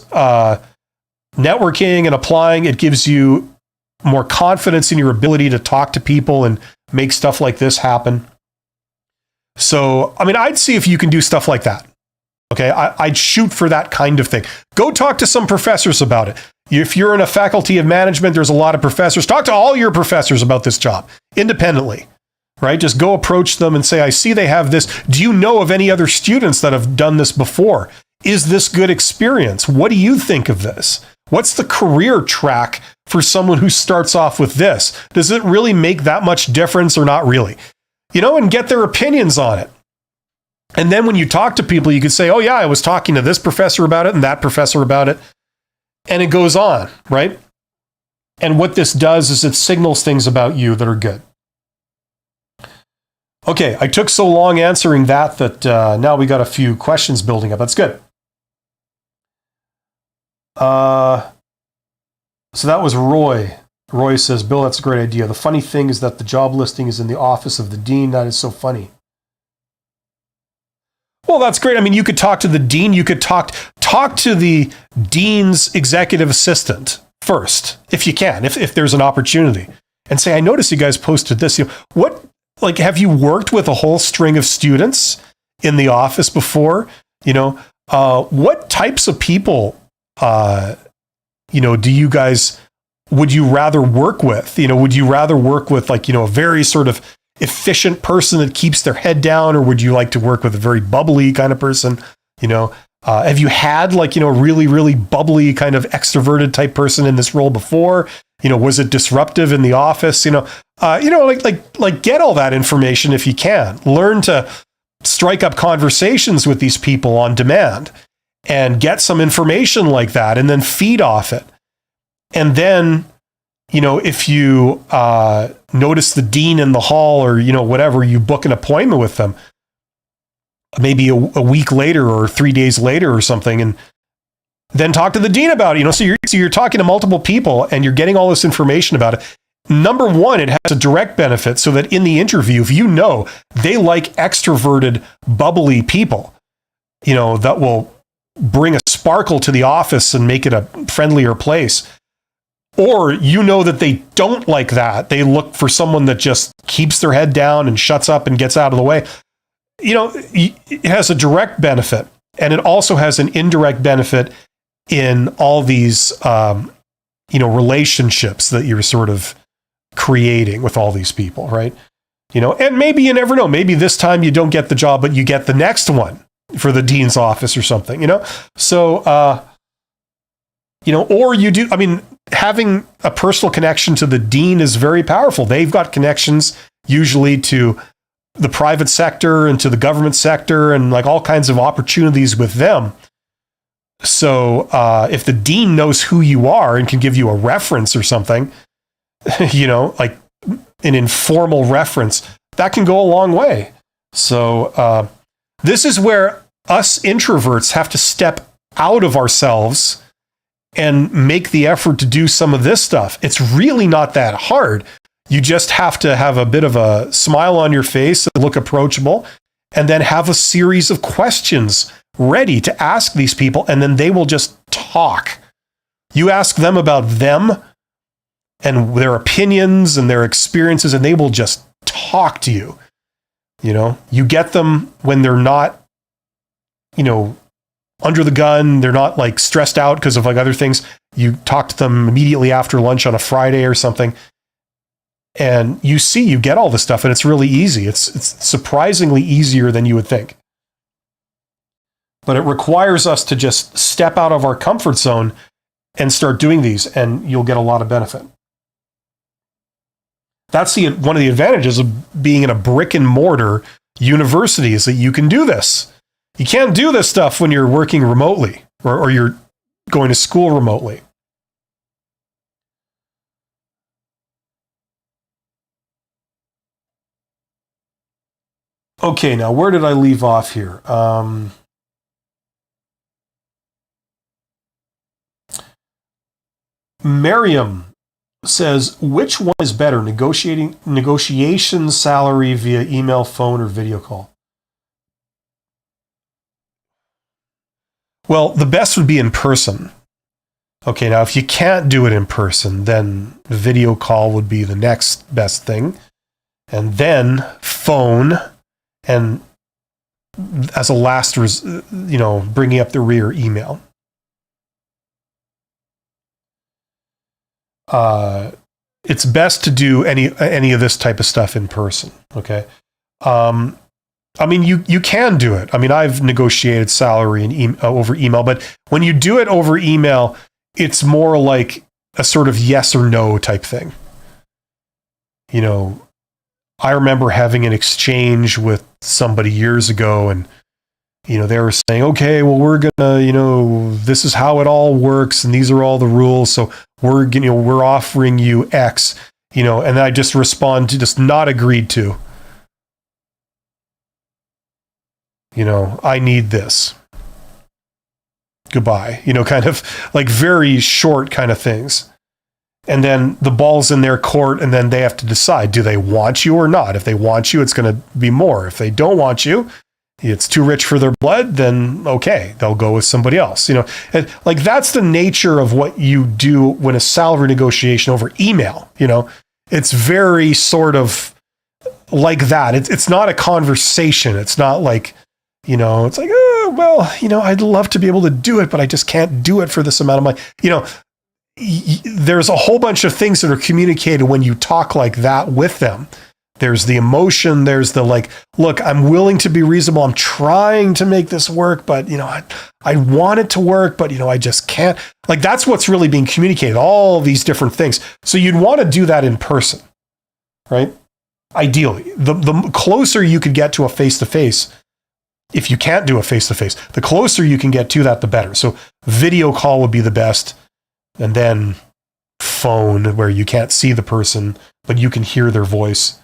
networking and applying. It gives you more confidence in your ability to talk to people and make stuff like this happen. So, I'd see if you can do stuff like that. Okay, I'd shoot for that kind of thing. Go talk to some professors about it. If you're in a faculty of management, there's a lot of professors. Talk to all your professors about this job independently, right? Just go approach them and say, I see they have this. Do you know of any other students that have done this before? Is this good experience? What do you think of this? What's the career track for someone who starts off with this? Does it really make that much difference or not really? And get their opinions on it. And then when you talk to people, you could say, oh yeah, I was talking to this professor about it and that professor about it. And it goes on, right? And what this does is it signals things about you that are good. Okay, I took so long answering that now we got a few questions building up. That's good. So that was Roy. Roy says, Bill, that's a great idea. The funny thing is that the job listing is in the office of the dean. That is so funny. Well, that's great. You could talk to the dean. You could talk to the dean's executive assistant first, if you can, if there's an opportunity, and say, I noticed you guys posted this. Have you worked with a whole string of students in the office before? What types of people, do you guys, would you rather work with? Would you rather work with a very sort of efficient person that keeps their head down, or would you like to work with a very bubbly kind of person? Have you had really, really bubbly kind of extroverted type person in this role before? Was it disruptive in the office? Get all that information if you can. Learn to strike up conversations with these people on demand and get some information like that and then feed off it. And then, if you notice the dean in the hall or, whatever, you book an appointment with them, maybe a week later or 3 days later or something, and then talk to the dean about it. So you're talking to multiple people and you're getting all this information about it. Number one, it has a direct benefit so that in the interview, if they like extroverted, bubbly people, that will bring a sparkle to the office and make it a friendlier place. Or you know that they don't like that. They look for someone that just keeps their head down and shuts up and gets out of the way. It has a direct benefit, and it also has an indirect benefit in all these, relationships that you're sort of creating with all these people, right? And maybe you never know. Maybe this time you don't get the job, but you get the next one for the dean's office or something, So, or you do, having a personal connection to the dean is very powerful. They've got connections usually to the private sector and to the government sector and like all kinds of opportunities with them. So if the dean knows who you are and can give you a reference or something, like an informal reference, that can go a long way. So this is where us introverts have to step out of ourselves and make the effort to do some of this stuff. It's really not that hard. You just have to have a bit of a smile on your face and look approachable, and then have a series of questions ready to ask these people, and then they will just talk. You ask them about them and their opinions and their experiences, and they will just talk to you. You get them when they're not, under the gun. They're not like stressed out because of like other things. You talk to them immediately after lunch on a Friday or something, and you get all this stuff, and it's really easy. It's surprisingly easier than you would think. But it requires us to just step out of our comfort zone and start doing these, and you'll get a lot of benefit. That's one of the advantages of being in a brick and mortar university, is that you can do this. You can't do this stuff when you're working remotely or you're going to school remotely. Okay, now where did I leave off here? Miriam says, which one is better, negotiation salary via email, phone, or video call? Well, the best would be in person. Okay, now if you can't do it in person, then the video call would be the next best thing. And then phone, and as a last, bringing up the rear, email. It's best to do any of this type of stuff in person. Okay. You can do it. I've negotiated salary over email, but when you do it over email, it's more like a sort of yes or no type thing. I remember having an exchange with somebody years ago, and they were saying, okay, well, we're gonna, this is how it all works, and these are all the rules, so we're offering you X, and I just respond to just not agreed to. I need this. Goodbye. Kind of like very short kind of things. And then the ball's in their court, and then they have to decide, do they want you or not? If they want you, it's going to be more. If they don't want you, it's too rich for their blood, then okay, they'll go with somebody else. And like that's the nature of what you do when a salary negotiation over email, it's very sort of like that. It's not a conversation. It's not like, it's like, oh, well, I'd love to be able to do it, but I just can't do it for this amount of money. There's a whole bunch of things that are communicated when you talk like that with them. There's the emotion. There's the like, look, I'm willing to be reasonable. I'm trying to make this work, but I want it to work, but I just can't. Like that's what's really being communicated. All these different things. So you'd want to do that in person, right? Ideally, the closer you could get to a face-to-face. If you can't do a face-to-face, the closer you can get to that, the better. So video call would be the best. And then phone, where you can't see the person, but you can hear their voice.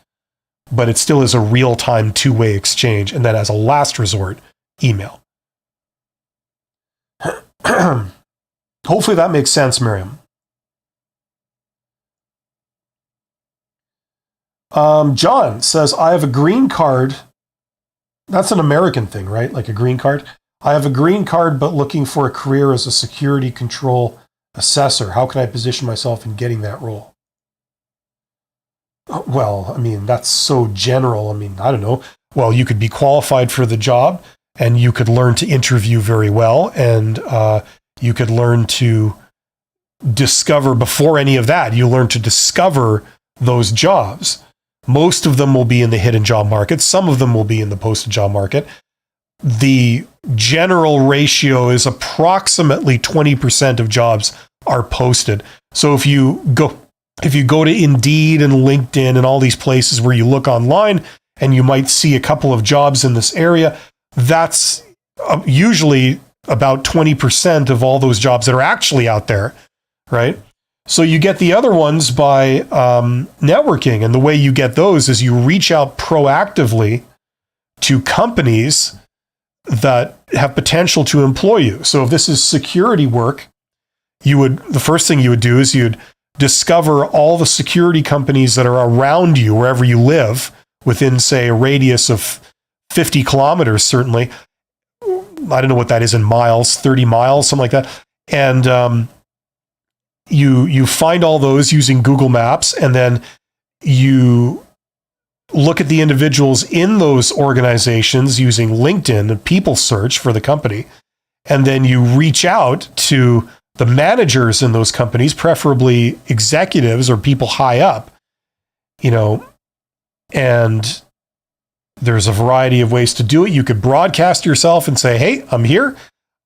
But it still is a real-time two-way exchange. And then as a last resort, email. Hopefully that makes sense, Miriam. John says, I have a green card. That's an American thing, right? Like a green card. I have a green card, but looking for a career as a security control Assessor, how can I position myself in getting that role? Well, I mean, that's so general. I mean, I don't know. Well, you could be qualified for the job, and you could learn to interview very well, and you could learn to discover before any of that. You learn to discover those jobs. Most of them will be in the hidden job market. Some of them will be in the posted job market. The general ratio is approximately 20% of jobs are posted. So if you go to Indeed and LinkedIn and all these places where you look online and you might see a couple of jobs in this area, that's usually about 20% of all those jobs that are actually out there, right? So you get the other ones by networking. And the way you get those is you reach out proactively to companies that have potential to employ you. So if this is security work, the first thing you would do is you'd discover all the security companies that are around you, wherever you live, within, say, a radius of 50 kilometers, certainly. I don't know what that is in miles, 30 miles, something like that. And you find all those using Google Maps, and then you look at the individuals in those organizations using LinkedIn, a people search for the company, and then you reach out to the managers in those companies, preferably executives or people high up, and there's a variety of ways to do it. You could broadcast yourself and say, hey, I'm here.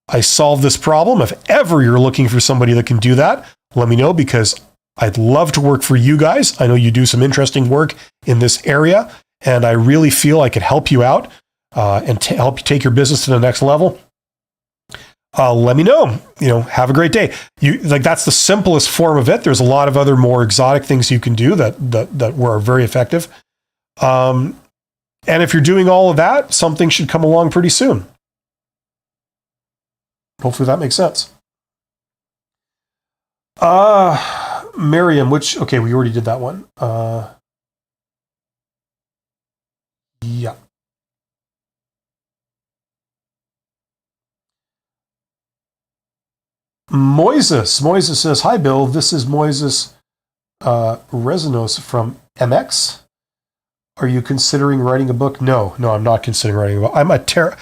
I solved this problem. If ever you're looking for somebody that can do that, let me know, because I'd love to work for you guys. I know you do some interesting work in this area, and I really feel I could help you out and help you take your business to the next level. Let me know. Have a great day. That's the simplest form of it. There's a lot of other more exotic things you can do that were very effective. And if you're doing all of that, something should come along pretty soon. Hopefully that makes sense. Miriam, okay, we already did that one. Yeah. Moises says, hi, Bill. This is Moises Rezinos from MX. Are you considering writing a book? No, I'm not considering writing a book.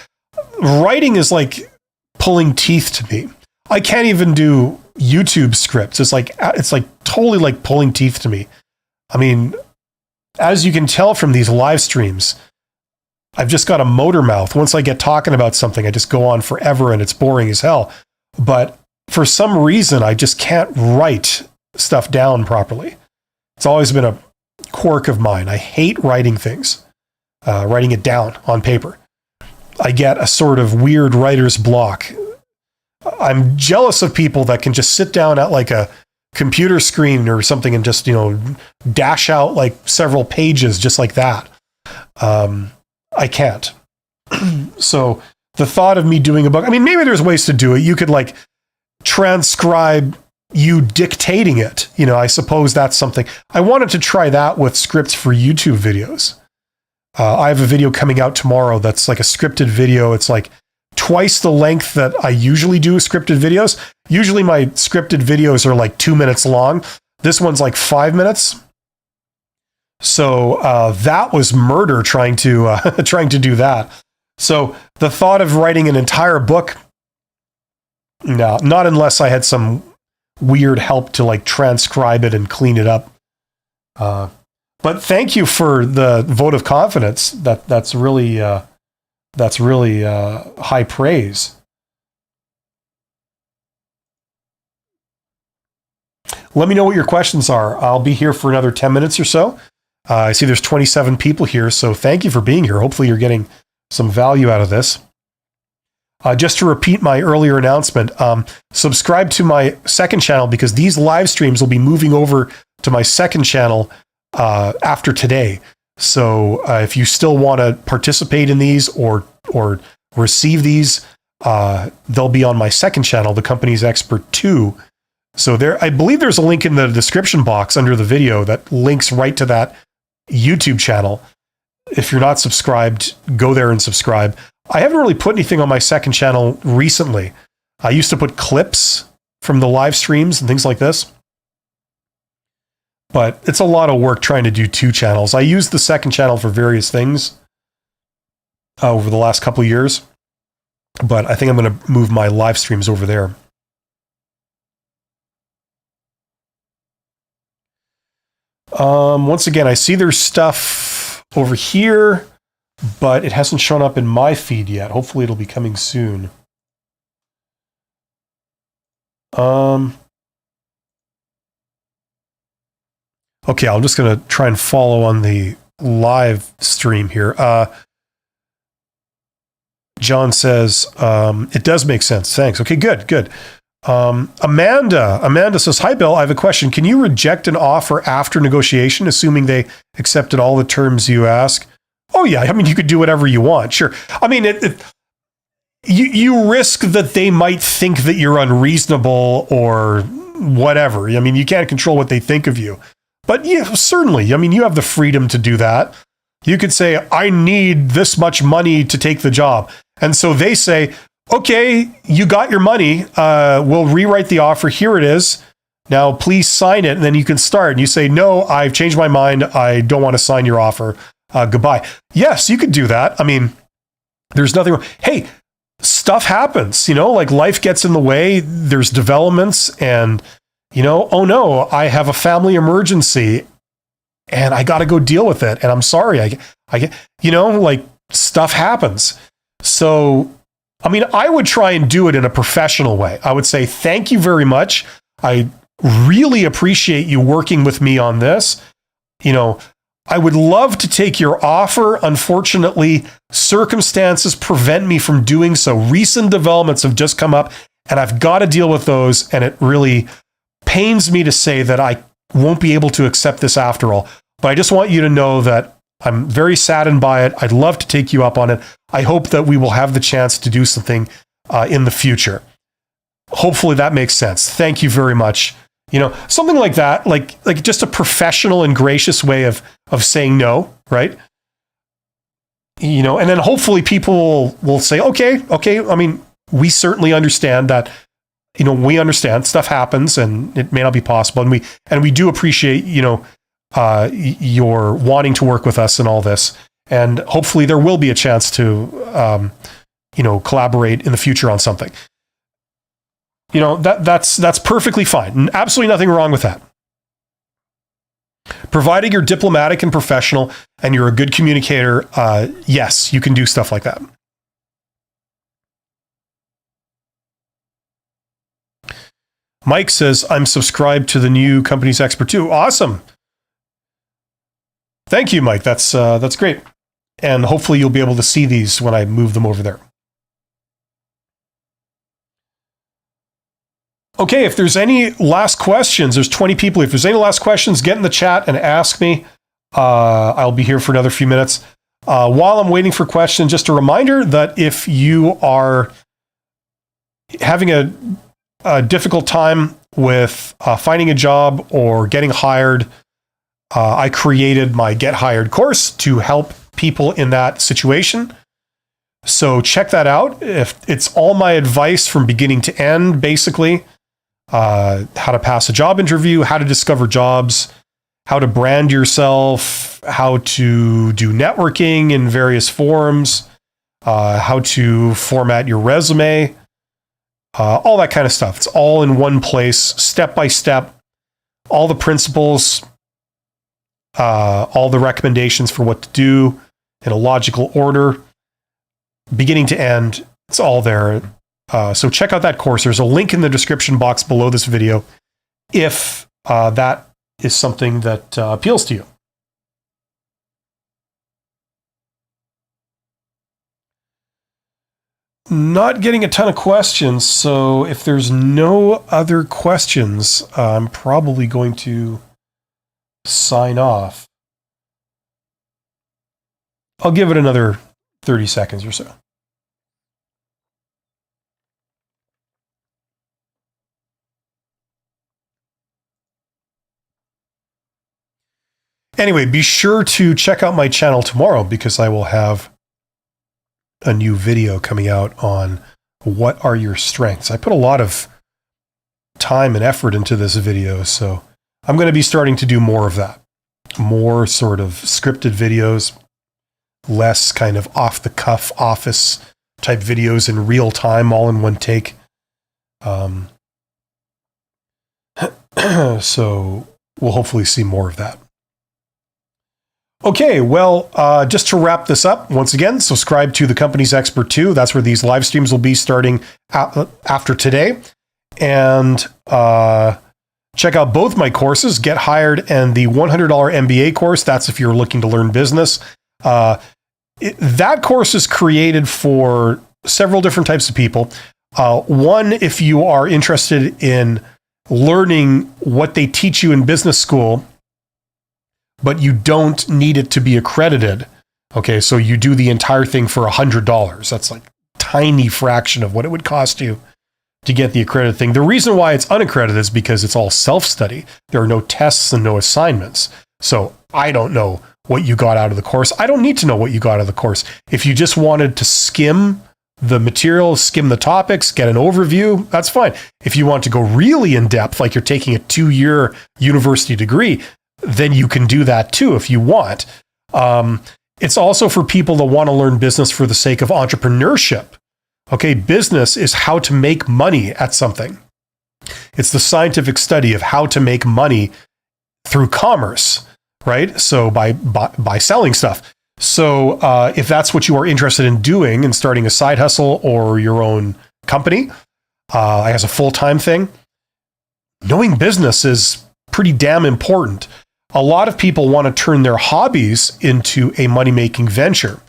Writing is like pulling teeth to me. I can't even do YouTube scripts. It's like totally like pulling teeth to me. I mean, as you can tell from these live streams, I've just got a motor mouth. Once I get talking about something, I just go on forever and it's boring as hell. But for some reason, I just can't write stuff down properly. It's always been a quirk of mine. I hate writing things, writing it down on paper. I get a sort of weird writer's block. I'm jealous of people that can just sit down at like a computer screen or something and just, dash out like several pages just like that. I can't. So the thought of me doing a book, I mean, maybe there's ways to do it. You could like transcribe you dictating it. I suppose that's something. I wanted to try that with scripts for YouTube videos. I have a video coming out tomorrow that's like a scripted video. It's like twice the length that I usually do scripted videos. Usually my scripted videos are like 2 minutes long. This one's like 5 minutes. So that was murder trying to do that. So the thought of writing an entire book, no, not unless I had some weird help to like transcribe it and clean it up. But thank you for the vote of confidence. That's really high praise. Let me know what your questions are. I'll be here for another 10 minutes or so. I see there's 27 people here, so thank you for being here. Hopefully you're getting some value out of this. Just to repeat my earlier announcement, subscribe to my second channel because these live streams will be moving over to my second channel after today. So if you still want to participate in these or receive these, they'll be on my second channel, The Company's Expert 2. So I believe there's a link in the description box under the video that links right to that YouTube channel. If you're not subscribed, go there and subscribe. I haven't really put anything on my second channel recently. I used to put clips from the live streams and things like this. But it's a lot of work trying to do 2 channels. I use the second channel for various things over the last couple of years, but I think I'm going to move my live streams over there. Once again, I see there's stuff over here, but it hasn't shown up in my feed yet. Hopefully it'll be coming soon. Okay, I'm just going to try and follow on the live stream here. John says, it does make sense. Thanks. Okay, good. Amanda says, hi, Bill. I have a question. Can you reject an offer after negotiation, assuming they accepted all the terms you ask? Oh, yeah. I mean, you could do whatever you want. Sure. I mean, you risk that they might think that you're unreasonable or whatever. I mean, you can't control what they think of you. But yeah, certainly. I mean, you have the freedom to do that. You could say, I need this much money to take the job. And so they say, okay, you got your money. We'll rewrite the offer. Here it is. Now, please sign it. And then you can start. And you say, no, I've changed my mind. I don't want to sign your offer. Goodbye. Yes, you could do that. I mean, there's nothing wrong. Hey, stuff happens, like life gets in the way. There's developments and, oh no, I have a family emergency and I got to go deal with it. And I'm sorry. I like stuff happens. So, I mean, I would try and do it in a professional way. I would say, thank you very much. I really appreciate you working with me on this. I would love to take your offer. Unfortunately, circumstances prevent me from doing so. Recent developments have just come up and I've got to deal with those. And it really pains me to say that I won't be able to accept this after all. But I just want you to know that I'm very saddened by it. I'd love to take you up on it. I hope that we will have the chance to do something in the future. Hopefully that makes sense. Thank you very much. Something like that, like just a professional and gracious way of saying no, right? And then hopefully people will say, okay. I mean, we certainly understand that, we understand stuff happens and it may not be possible. And we do appreciate, your wanting to work with us and all this. And hopefully there will be a chance to, collaborate in the future on something. That's perfectly fine. Absolutely nothing wrong with that. Providing you're diplomatic and professional and you're a good communicator, yes, you can do stuff like that. Mike says, I'm subscribed to the new Companies Expert too. Awesome. Thank you, Mike. That's great. And hopefully you'll be able to see these when I move them over there. Okay, if there's any last questions, there's 20 people. If there's any last questions, get in the chat and ask me. I'll be here for another few minutes. While I'm waiting for questions, just a reminder that if you are having a difficult time with finding a job or getting hired, I created my Get Hired course to help people in that situation. So check that out. If it's all my advice from beginning to end, basically. How to pass a job interview, how to discover jobs, how to brand yourself, how to do networking in various forums, how to format your resume, all that kind of stuff. It's all in one place, step by step, all the principles, all the recommendations for what to do in a logical order, beginning to end. It's all there. So check out that course. There's a link in the description box below this video if that is something that appeals to you. Not getting a ton of questions, so if there's no other questions, I'm probably going to sign off. I'll give it another 30 seconds or so. Anyway, be sure to check out my channel tomorrow because I will have a new video coming out on what are your strengths. I put a lot of time and effort into this video, so I'm going to be starting to do more of that. More sort of scripted videos, less kind of off-the-cuff office type videos in real time, all in one take. So we'll hopefully see more of that. Okay, well, just to wrap this up, once again, subscribe to The Company's Expert 2. That's where these live streams will be starting after today. And check out both my courses, Get Hired and the $100 MBA course. That's if you're looking to learn business. That course is created for several different types of people. One, if you are interested in learning what they teach you in business school, but you don't need it to be accredited. Okay, so you do the entire thing for $100. That's like a tiny fraction of what it would cost you to get the accredited thing. The reason why it's unaccredited is because it's all self-study. There are no tests and no assignments. So I don't know what you got out of the course. I don't need to know what you got out of the course. If you just wanted to skim the material, skim the topics, get an overview, that's fine. If you want to go really in depth, like you're taking a 2-year university degree, then you can do that too if you want. It's also for people that want to learn business for the sake of entrepreneurship. Okay, business is how to make money at something. It's the scientific study of how to make money through commerce, right? So by selling stuff. So if that's what you are interested in doing and starting a side hustle or your own company as a full-time thing, knowing business is pretty damn important. A lot of people want to turn their hobbies into a money-making venture.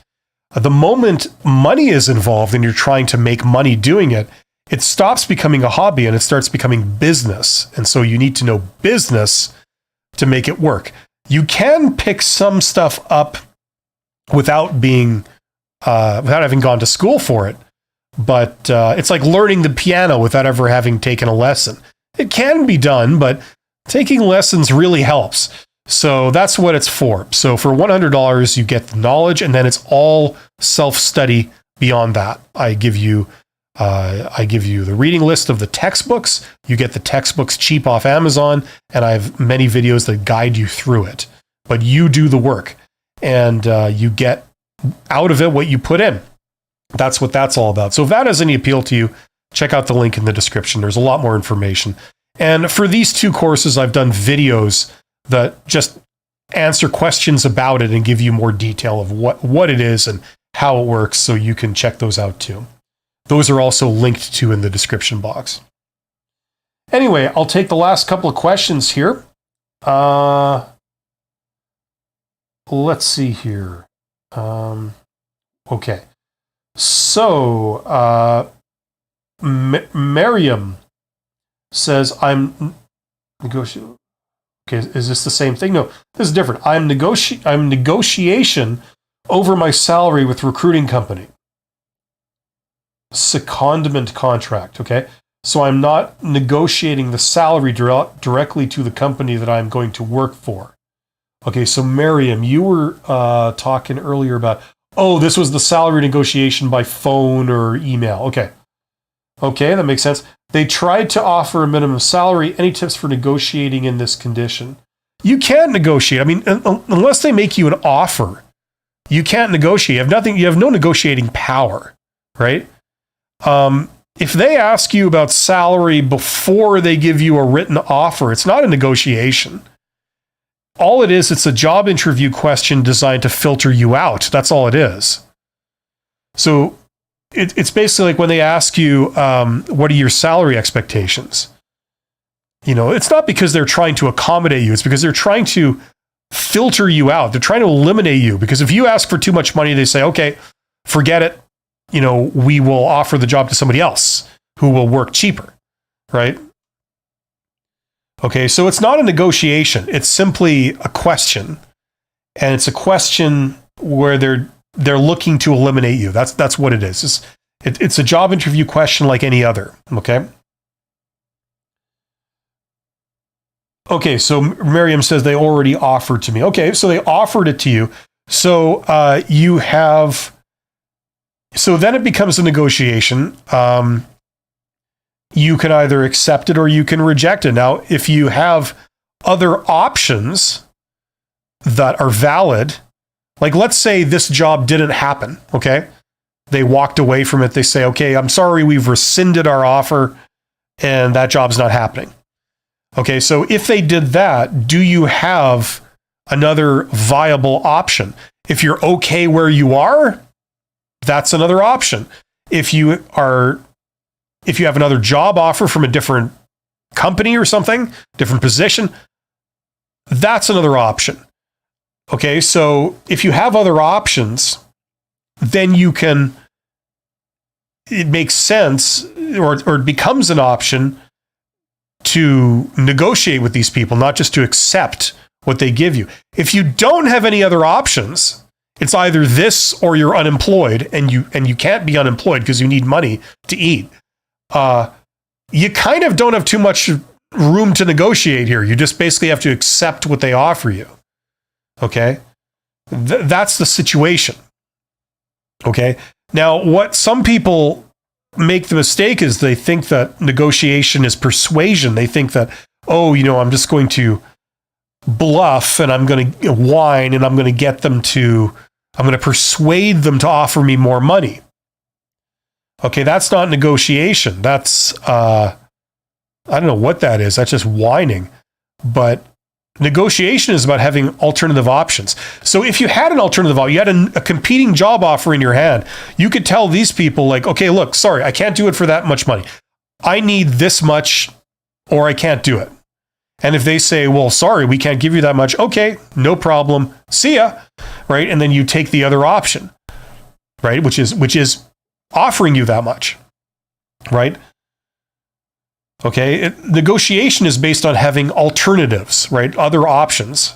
The moment money is involved and you're trying to make money doing it, it stops becoming a hobby and it starts becoming business. And so you need to know business to make it work. You can pick some stuff up without having gone to school for it, but it's like learning the piano without ever having taken a lesson. It can be done, but taking lessons really helps. So that's what it's for. So for $100, you get the knowledge, and then it's all self-study beyond that. I give you the reading list of the textbooks. You get the textbooks cheap off Amazon, and I have many videos that guide you through it. But you do the work, and you get out of it what you put in. That's what that's all about. So if that has any appeal to you, check out the link in the description. There's a lot more information. And for these 2 courses, I've done videos that just answer questions about it and give you more detail of what it is and how it works, so you can check those out too. Those are also linked to in the description box. Anyway, I'll take the last couple of questions here. Let's see here. Okay. So, Miriam says, I'm negotiating. Okay, is this the same thing? No, this is different. I'm negotiation over my salary with recruiting company. Secondment contract, okay? So I'm not negotiating the salary directly to the company that I'm going to work for. Okay, so Miriam, you were talking earlier about, this was the salary negotiation by phone or email. Okay, that makes sense. They tried to offer a minimum salary. Any tips for negotiating in this condition? You can't negotiate. I mean, unless they make you an offer, you can't negotiate. You have no negotiating power, right? If they ask you about salary before they give you a written offer, it's not a negotiation. All it is, it's a job interview question designed to filter you out. That's all it is. So it's basically like when they ask you, what are your salary expectations? It's not because they're trying to accommodate you. It's because they're trying to filter you out. They're trying to eliminate you, because if you ask for too much money, they say, okay, forget it. We will offer the job to somebody else who will work cheaper, right? Okay, so it's not a negotiation. It's simply a question. And it's a question where they're looking to eliminate you. That's what it is. It's a job interview question like any other, okay? Okay, so Miriam says they already offered to me. Okay, so they offered it to you. So so then it becomes a negotiation. you can either accept it or you can reject it. Now, if you have other options that are valid, like let's say this job didn't happen, okay? They walked away from it. They say, okay, I'm sorry, we've rescinded our offer and that job's not happening. Okay, so if they did that, do you have another viable option? If you're okay where you are, that's another option. If you have another job offer from a different company or something, different position, that's another option. Okay, so if you have other options, then it makes sense, or it becomes an option to negotiate with these people, not just to accept what they give you. If you don't have any other options, it's either this or you're unemployed, and you can't be unemployed because you need money to eat. You kind of don't have too much room to negotiate here. You just basically have to accept what they offer you. Okay? That's the situation. Okay? Now, what some people make the mistake is they think that negotiation is persuasion. They think that, oh, I'm just going to bluff and I'm going to whine and I'm going to persuade them to offer me more money. Okay, that's not negotiation. That's, I don't know what that is. That's just whining. But negotiation is about having alternative options. So if you had an alternative offer, you had a competing job offer in your hand, you could tell these people like, okay, look, sorry, I can't do it for that much money. I need this much or I can't do it. And if they say, well, sorry, we can't give you that much. Okay, no problem. See ya. Right. And then you take the other option, right? Which is offering you that much. Right. Okay. Negotiation is based on having alternatives, right? Other options.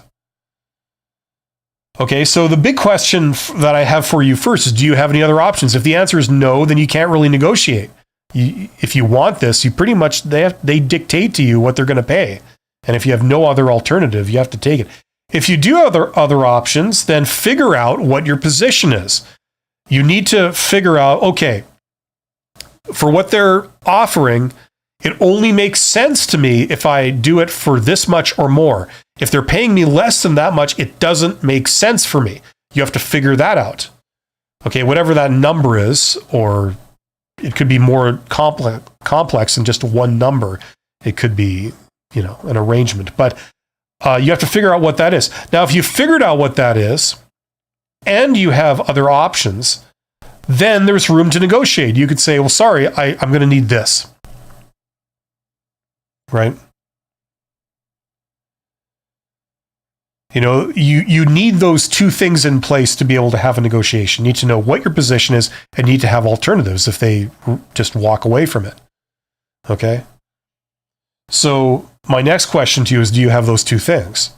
Okay. So the big question that I have for you first is, do you have any other options? If the answer is no, then you can't really negotiate. If you want this, you pretty much, they dictate to you what they're going to pay. And if you have no other alternative, you have to take it. If you do have other options, then figure out what your position is. You need to figure out, okay, for what they're offering, it only makes sense to me if I do it for this much or more. If they're paying me less than that much, it doesn't make sense for me. You have to figure that out. Okay, whatever that number is, or it could be more complex than just one number. It could be, an arrangement. But you have to figure out what that is. Now, if you figured out what that is, and you have other options, then there's room to negotiate. You could say, well, sorry, I'm going to need this. Right? You need those two things in place to be able to have a negotiation. You need to know what your position is and need to have alternatives if they just walk away from it. Okay? So my next question to you is, do you have those two things?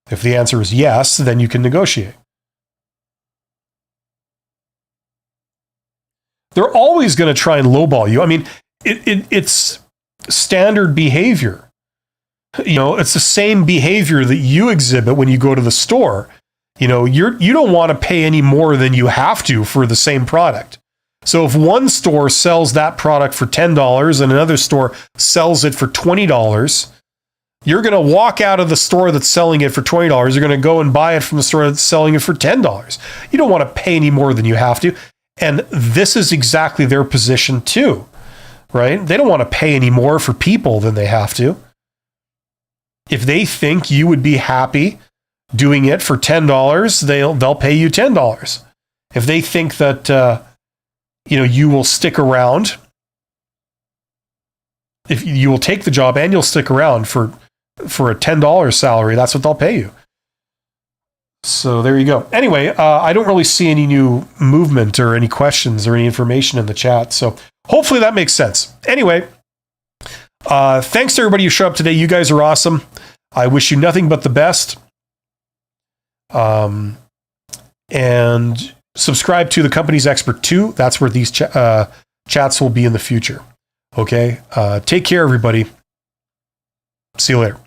If the answer is yes, then you can negotiate. They're always going to try and lowball you. I mean, it's standard behavior. It's the same behavior that you exhibit when you go to the store. You don't want to pay any more than you have to for the same product. So if one store sells that product for $10 and another store sells it for $20, you're going to walk out of the store that's selling it for $20. You're going to go and buy it from the store that's selling it for $10. You don't want to pay any more than you have to. And this is exactly their position too, right? They don't want to pay any more for people than they have to. If they think you would be happy doing it for $10, they'll pay you $10. If they think that you will stick around, if you will take the job and you'll stick around for a $10 salary, that's what they'll pay you. So there you go. Anyway, I don't really see any new movement or any questions or any information in the chat. So hopefully that makes sense. Anyway, thanks to everybody who showed up today. You guys are awesome. I wish you nothing but the best. And subscribe to the Company's Expert 2. That's where these chats will be in the future. Okay. Take care, everybody. See you later.